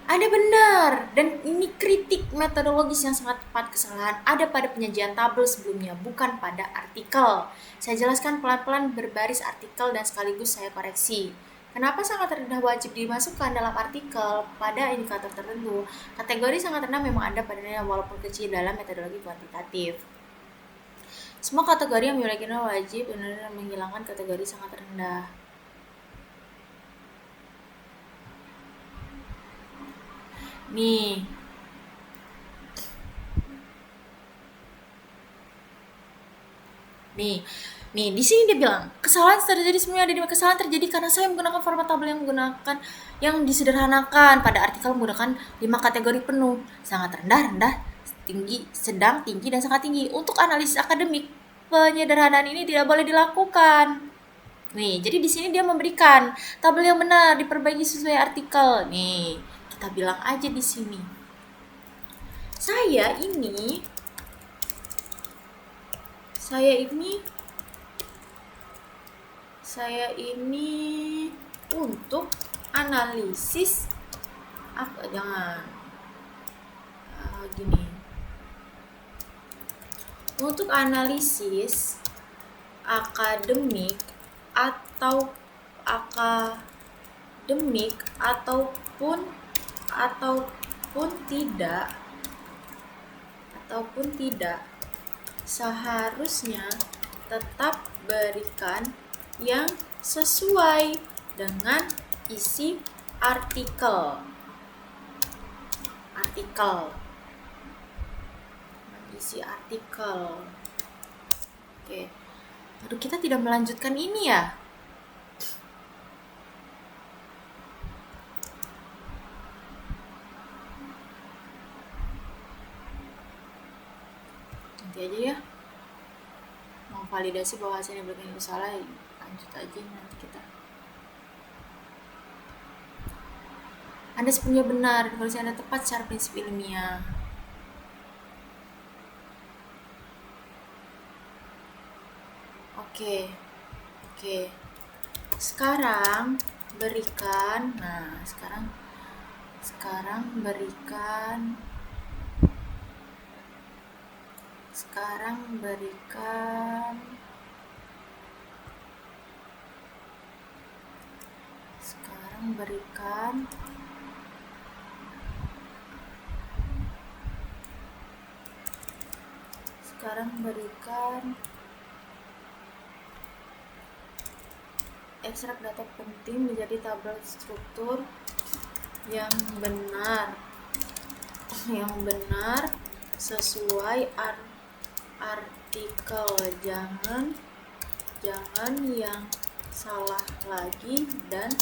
Ada benar, dan ini kritik metodologis yang sangat tepat. Kesalahan ada pada penyajian tabel sebelumnya, bukan pada artikel. Saya jelaskan pelan-pelan berbaris artikel dan sekaligus saya koreksi. Kenapa sangat rendah wajib dimasukkan dalam artikel pada indikator tertentu? Kategori sangat rendah memang ada padanya walaupun kecil dalam metodologi kuantitatif. Semua kategori yang memiliki nilai wajib benar-benar menghilangkan kategori sangat rendah. Nih, di sini dia bilang kesalahan terjadi karena saya menggunakan format tabel yang disederhanakan. Pada artikel menggunakan 5 kategori penuh, sangat rendah, tinggi, sedang, tinggi, dan sangat tinggi. Untuk analisis akademik, penyederhanaan ini tidak boleh dilakukan. Nih, jadi di sini dia memberikan tabel yang benar, diperbaiki sesuai artikel. Nih, kita bilang aja di sini. Saya ini untuk analisis untuk analisis akademik ataupun tidak seharusnya tetap berikan yang sesuai dengan isi artikel. Oke. Aduh, kita tidak melanjutkan ini ya. Nanti aja ya. Mau validasi bahwa hasil yang itu salah, lanjut aja nanti kita. Anda sepenuhnya benar, informasi Anda tepat secara prinsip ilmiah. Oke. Sekarang berikan, sekarang Sekarang berikan ekstrak data penting menjadi tabel struktur yang benar sesuai artikel, jangan yang salah lagi dan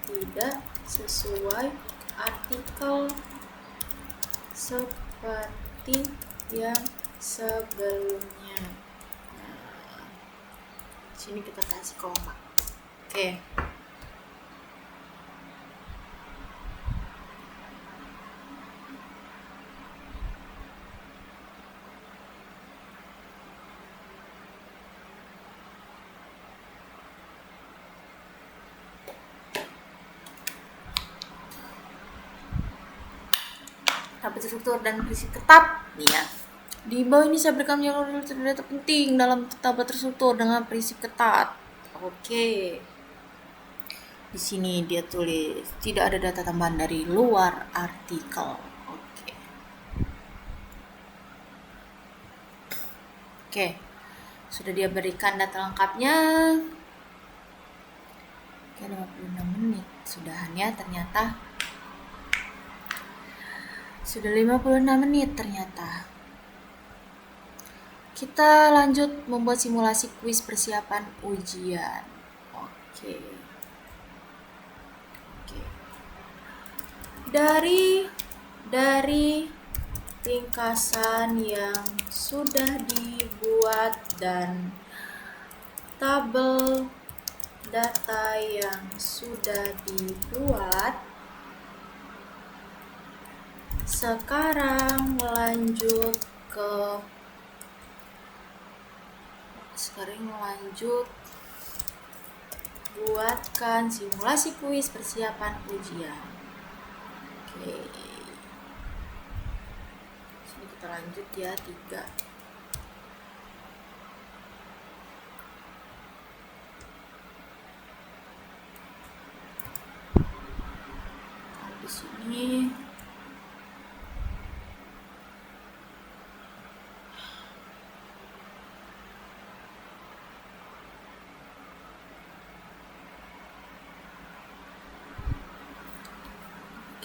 tidak sesuai artikel seperti yang sebelumnya. Nah, sini kita kasih koma. Oke. Tabel struktur dan prinsip tetap nih ya. Di bawah ini saya berikan data penting dalam tabel terstruktur dengan prinsip ketat. Oke. Di sini dia tulis tidak ada data tambahan dari luar artikel. Oke. Sudah dia berikan data lengkapnya. Oke, 56 menit. Sudahannya ternyata sudah 56 menit ternyata. Kita lanjut membuat simulasi kuis persiapan ujian. Oke. Dari ringkasan yang sudah dibuat dan tabel data yang sudah dibuat, sekarang buatkan simulasi kuis persiapan ujian. Oke. Sini kita lanjut ya, 3. Di sini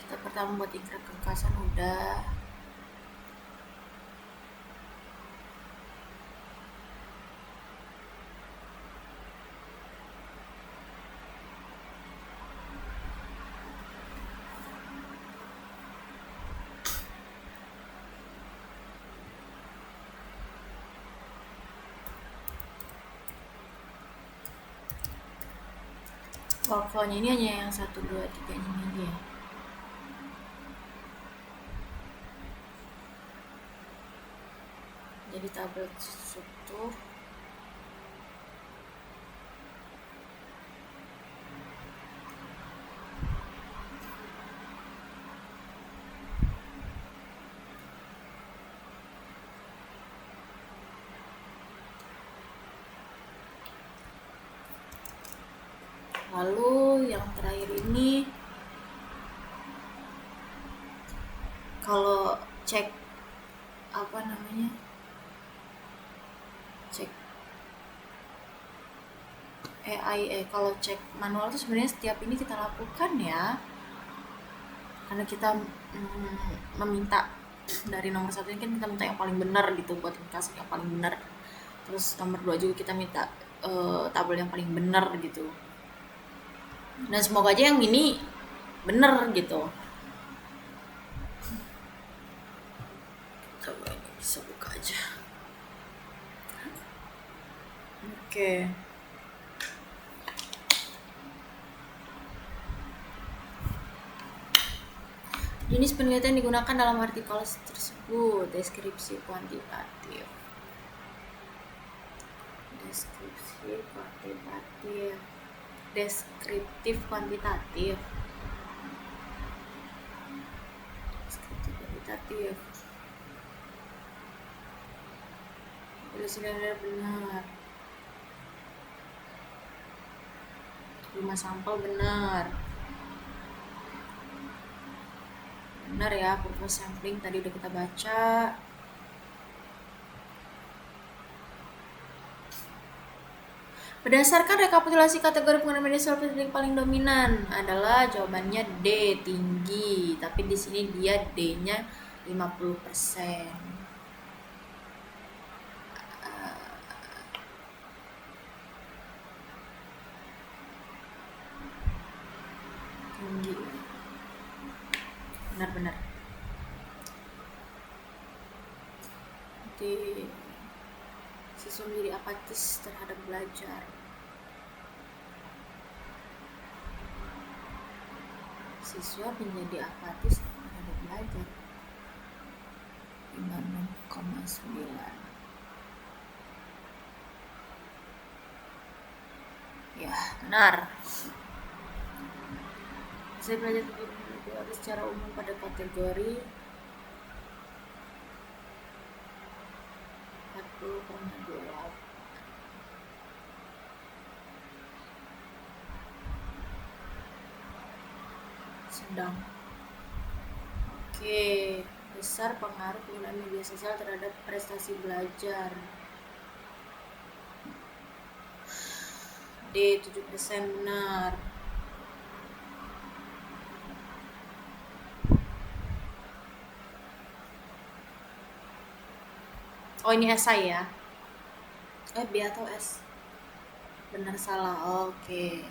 kita pertama buat ingkrak ringkasan udah. Workflow-nya ini hanya yang 1, 2, 3 ini aja ya. Jadi tabel struktur lalu yang terakhir ini kalau cek kalau cek manual itu sebenarnya setiap ini kita lakukan ya, karena kita meminta dari nomor 1 ini kan kita minta yang paling benar gitu, buat ringkasan yang paling benar. Terus nomor 2 juga kita minta tabel yang paling benar gitu, dan semoga aja yang ini benar gitu. Coba ini bisa buka aja. Oke. Jenis penelitian digunakan dalam artikel tersebut. Deskripsi kuantitatif. Deskriptif kuantitatif. kuantitatif. Ilustrasi benar. 5 sampel benar. Benar ya, purpose sampling tadi udah kita baca. Berdasarkan rekapitulasi kategori pengguna media sosial yang paling dominan adalah jawabannya D, tinggi. Tapi di sini dia D-nya 50%. Tinggi. Benar-benar. Nanti siswa menjadi apatis terhadap belajar. Siswa menjadi apatis terhadap belajar. 56,9. Ya, benar. Saya belajar secara umum pada kategori 40,28. Sedang. Oke, besar pengaruh penggunaan media sosial terhadap prestasi belajar. D, 7% benar. Oh, ini esai ya? B atau S? Benar salah. Oke.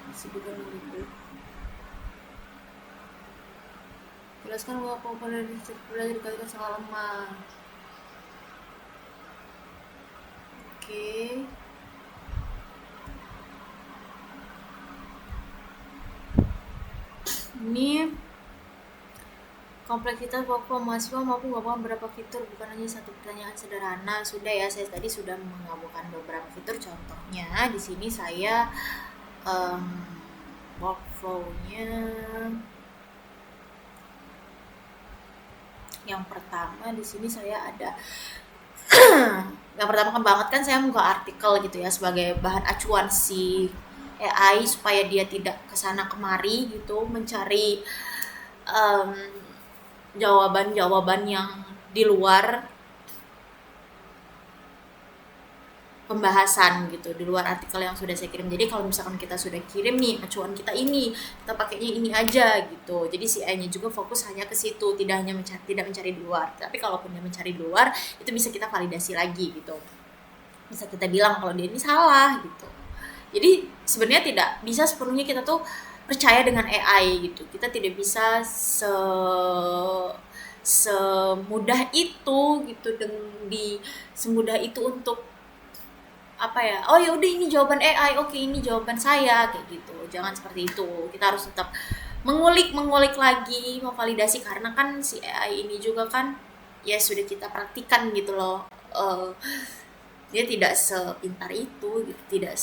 Masih bukan itu. Jelaskan bahwa komponen belajar dikalikan sangat lemah. Oke. Ini kompleksitas bahwa mahasiswa mampu menggabungkan beberapa fitur, bukan hanya satu pertanyaan sederhana. Sudah ya, saya tadi sudah menggabungkan beberapa fitur. Contohnya di sini saya workflow-nya yang pertama di sini saya ada yang pertama banget kan saya membuka artikel gitu ya sebagai bahan acuan si AI supaya dia tidak kesana kemari gitu mencari jawaban-jawaban yang di luar pembahasan gitu, di luar artikel yang sudah saya kirim. Jadi kalau misalkan kita sudah kirim nih acuan kita ini, kita pakainya ini aja gitu. Jadi si AI-nya juga fokus hanya ke situ, tidak mencari di luar. Tapi kalaupun dia mencari di luar, itu bisa kita validasi lagi gitu. Bisa kita bilang kalau dia ini salah gitu. Jadi sebenarnya tidak bisa sepenuhnya kita tuh percaya dengan AI gitu. Kita tidak bisa semudah itu gitu, semudah itu untuk apa ya, oh ya udah ini jawaban AI, oke ini jawaban saya, kayak gitu. Jangan seperti itu. Kita harus tetap mengulik lagi, memvalidasi, karena kan si AI ini juga kan ya sudah kita praktikan gitu loh. Dia tidak sepintar itu gitu, tidak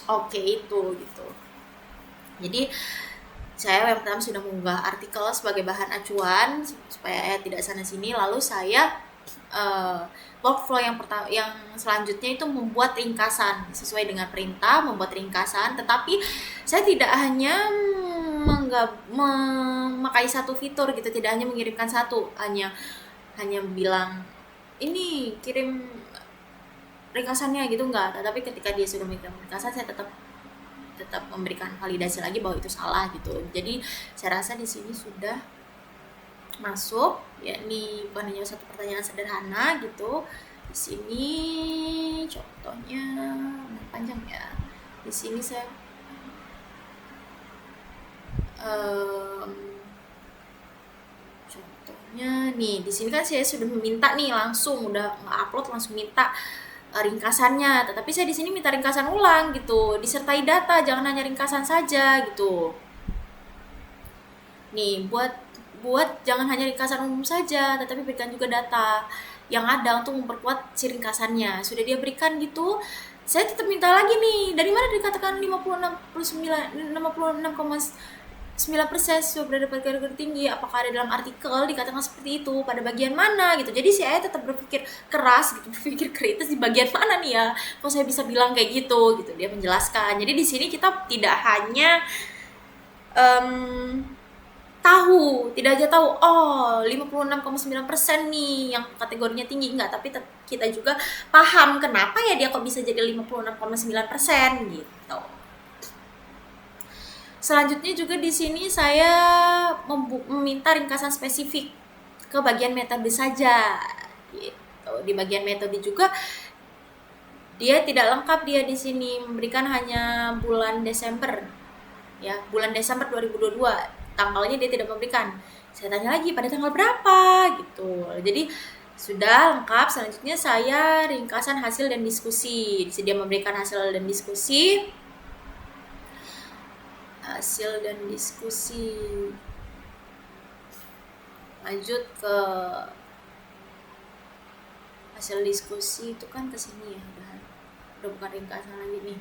oke itu gitu. Jadi saya yang pertama sudah mengunggah artikel sebagai bahan acuan supaya tidak sana sini. Lalu saya workflow yang selanjutnya itu membuat ringkasan sesuai dengan perintah, membuat ringkasan. Tetapi saya tidak hanya memakai satu fitur gitu, tidak hanya mengirimkan satu, hanya bilang ini kirim ringkasannya gitu, enggak. Tetapi ketika dia sudah mengirim ringkasan, saya tetap memberikan validasi lagi bahwa itu salah gitu. Jadi saya rasa di sini sudah masuk, yakni bukan hanya satu pertanyaan sederhana gitu. Di sini contohnya panjang ya. Di sini saya contohnya nih, di sini kan saya sudah meminta nih, langsung udah nge-upload, langsung minta ringkasannya. Tetapi saya di sini minta ringkasan ulang gitu, disertai data, jangan hanya ringkasan saja gitu. Nih, buat jangan hanya ringkasan umum saja, tetapi berikan juga data yang ada untuk memperkuat si ringkasannya. Sudah dia berikan gitu, saya tetap minta lagi nih, dari mana dikatakan 56,9 9% siswa berada pada kategori tinggi. Apakah ada dalam artikel dikatakan seperti itu? Pada bagian mana gitu? Jadi si ayah tetap berpikir keras gitu, berpikir kritis di bagian mana nih ya? Kok saya bisa bilang kayak gitu gitu? Dia menjelaskan. Jadi di sini kita tidak hanya tidak aja tahu oh 56,9% nih yang kategorinya tinggi, enggak, tapi kita juga paham kenapa ya dia kok bisa jadi 56,9% gitu. Selanjutnya juga di sini saya meminta ringkasan spesifik ke bagian metode saja gitu. Di bagian metode juga dia tidak lengkap, dia di sini memberikan hanya bulan Desember ya, bulan Desember 2022, tanggalnya dia tidak memberikan. Saya tanya lagi pada tanggal berapa gitu. Jadi sudah lengkap. Selanjutnya saya ringkasan hasil dan diskusi. Dia memberikan hasil dan diskusi. Lanjut ke hasil diskusi itu kan ke sini ya, udah bukan ringkasan lagi nih.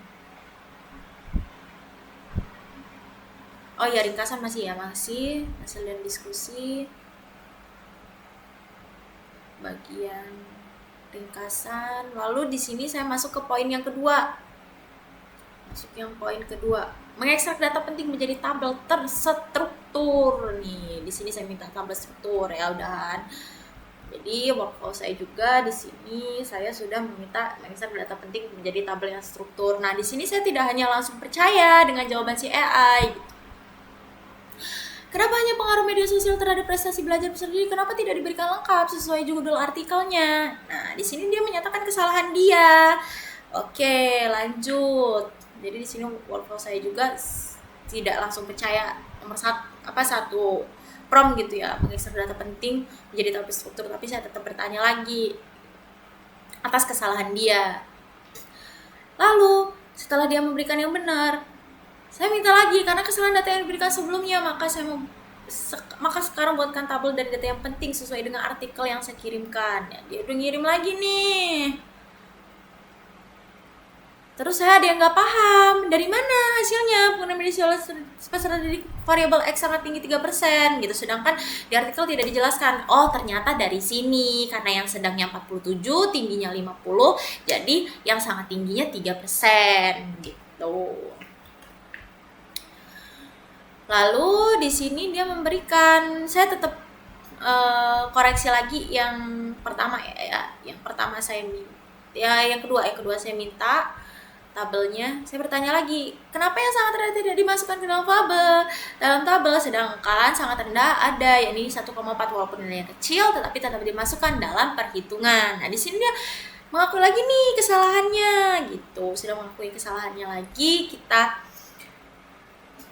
Oh ya, ringkasan masih hasil dan diskusi, bagian ringkasan. Lalu di sini saya masuk ke poin yang kedua. Poin kedua, mengekstrak data penting menjadi tabel terstruktur nih. Di sini saya minta tabel struktur ya, udahan. Jadi workflow saya juga di sini saya sudah meminta mengekstrak data penting menjadi tabel yang struktur. Nah, di sini saya tidak hanya langsung percaya dengan jawaban si AI gitu. Kenapa hanya pengaruh media sosial terhadap prestasi belajar peserta didik? Kenapa tidak diberikan lengkap sesuai judul artikelnya? Nah, di sini dia menyatakan kesalahan dia. Oke, lanjut. Jadi di sini workflow saya juga tidak langsung percaya nomor satu prompt gitu ya, mengekstrak data penting menjadi tabel struktur, tapi saya tetap bertanya lagi atas kesalahan dia. Lalu setelah dia memberikan yang benar, saya minta lagi karena kesalahan data yang diberikan sebelumnya, maka sekarang buatkan tabel dari data yang penting sesuai dengan artikel yang saya kirimkan. Ya, dia udah ngirim lagi nih. Terus saya ada yang nggak paham, dari mana hasilnya penggunaan media sosial peserta didik variabel X sangat tinggi 3% gitu, sedangkan di artikel tidak dijelaskan. Oh, ternyata dari sini, karena yang sedangnya 47, tingginya 50, jadi yang sangat tingginya 3% gitu. Lalu di sini dia memberikan, saya tetap koreksi lagi yang pertama ya. Yang pertama saya minta, yang kedua saya minta tabelnya. Saya bertanya lagi, kenapa yang sangat rendah tidak dimasukkan ke dalam tabel, sedangkan sangat rendah ada, yakni 1,4, walaupun nilainya kecil tetapi tetap dimasukkan dalam perhitungan. Nah, di sini dia mengakui lagi nih kesalahannya gitu. Sudah mengakui kesalahannya lagi, kita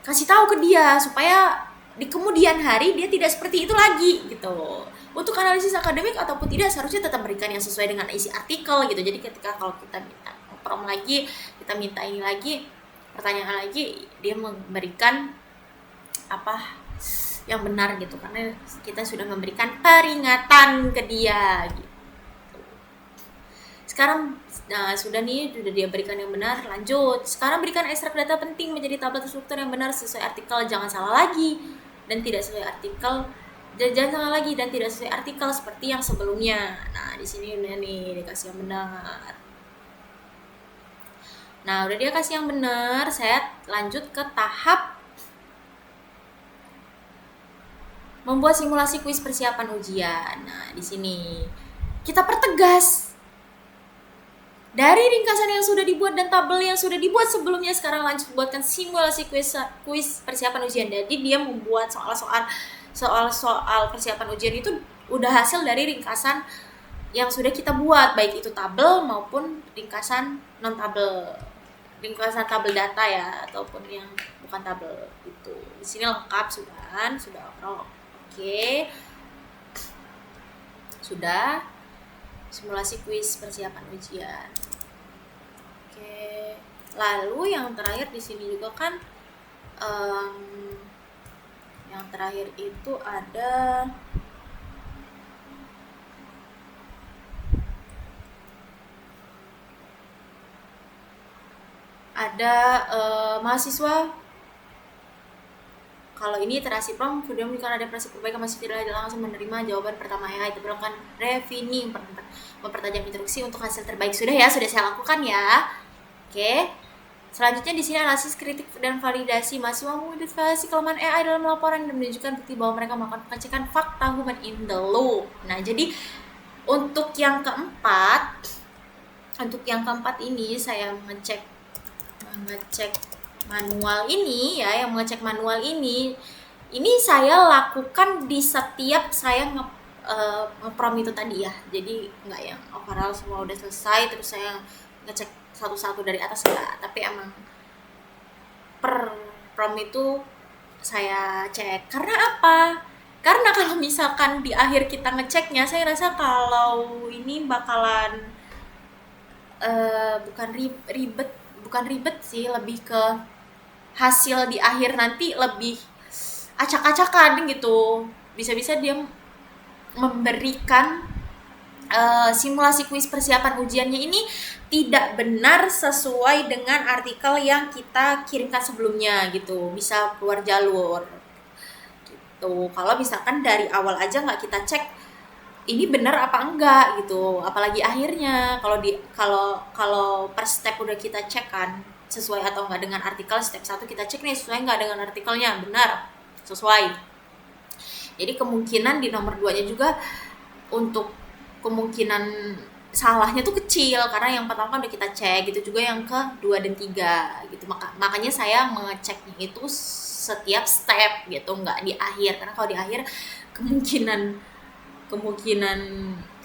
kasih tahu ke dia supaya di kemudian hari dia tidak seperti itu lagi gitu. Untuk analisis akademik ataupun tidak, seharusnya tetap berikan yang sesuai dengan isi artikel gitu. Jadi ketika kalau kita minta prompt lagi, kita minta ini lagi, pertanyaan lagi, dia memberikan apa yang benar gitu, karena kita sudah memberikan peringatan ke dia gitu. Sekarang sudah dia berikan yang benar, lanjut. Sekarang berikan ekstrak data penting menjadi tabel terstruktur yang benar sesuai artikel, jangan salah lagi dan tidak sesuai artikel. Jangan salah lagi dan tidak sesuai artikel seperti yang sebelumnya. Nah, di sini udah nih dikasih yang benar. Nah, udah dia kasih yang benar, saya lanjut ke tahap membuat simulasi kuis persiapan ujian. Nah, di sini kita pertegas dari ringkasan yang sudah dibuat dan tabel yang sudah dibuat sebelumnya, sekarang lanjut buatkan simulasi kuis persiapan ujian. Jadi dia membuat soal persiapan ujian itu udah hasil dari ringkasan yang sudah kita buat, baik itu tabel maupun ringkasan non tabel, ringkasan tabel data ya ataupun yang bukan tabel itu. Di sini lengkap sudah overall. Oke. Sudah simulasi kuis persiapan ujian. Oke. Lalu yang terakhir di sini juga kan yang terakhir itu ada mahasiswa kalau ini iterasi prom kemudian bukan ada proses perbaikan masih tidak langsung menerima jawaban pertama ya, itu melakukan refining, mempertajam instruksi untuk hasil terbaik. Sudah ya, sudah saya lakukan ya. Oke. Selanjutnya di sini analisis kritik dan validasi, masih mengidentifikasi kelemahan AI dalam laporan dan menunjukkan bukti bahwa mereka melakukan pengecekan fakta human in the loop. Nah, jadi untuk yang keempat ini saya mengecek manual ini ya, yang mengecek manual ini saya lakukan di setiap saya nge-prom itu tadi ya. Jadi nggak yang overall semua udah selesai terus saya ngecek satu-satu dari atas, enggak, tapi emang per prom itu saya cek. Karena apa? Karena kalau misalkan di akhir kita ngeceknya, saya rasa kalau ini bakalan bukan ribet sih, lebih ke hasil di akhir nanti lebih acak-acakan gitu. Bisa-bisa dia memberikan simulasi kuis persiapan ujiannya ini tidak benar sesuai dengan artikel yang kita kirimkan sebelumnya gitu, bisa keluar jalur gitu. Kalau misalkan dari awal aja nggak kita cek ini benar apa enggak gitu, apalagi akhirnya kalau per step udah kita cek kan sesuai atau enggak dengan artikel. Step 1 kita cek nih sesuai enggak dengan artikelnya, benar sesuai. Jadi kemungkinan di nomor 2 nya juga untuk kemungkinan salahnya tuh kecil karena yang pertama kan udah kita cek gitu, juga yang ke 2 dan 3 gitu. Makanya saya mengeceknya itu setiap step gitu, enggak di akhir, karena kalau di akhir kemungkinan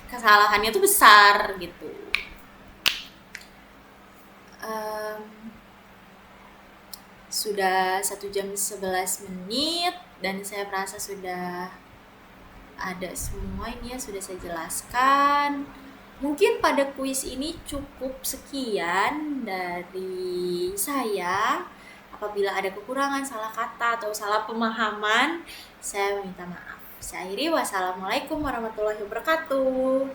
kesalahannya tuh besar gitu. Sudah 1 jam 11 menit dan saya merasa sudah ada semua ini ya, sudah saya jelaskan. Mungkin pada kuis ini cukup sekian dari saya. Apabila ada kekurangan, salah kata atau salah pemahaman, saya meminta maaf. Saya akhiri, wassalamualaikum warahmatullahi wabarakatuh.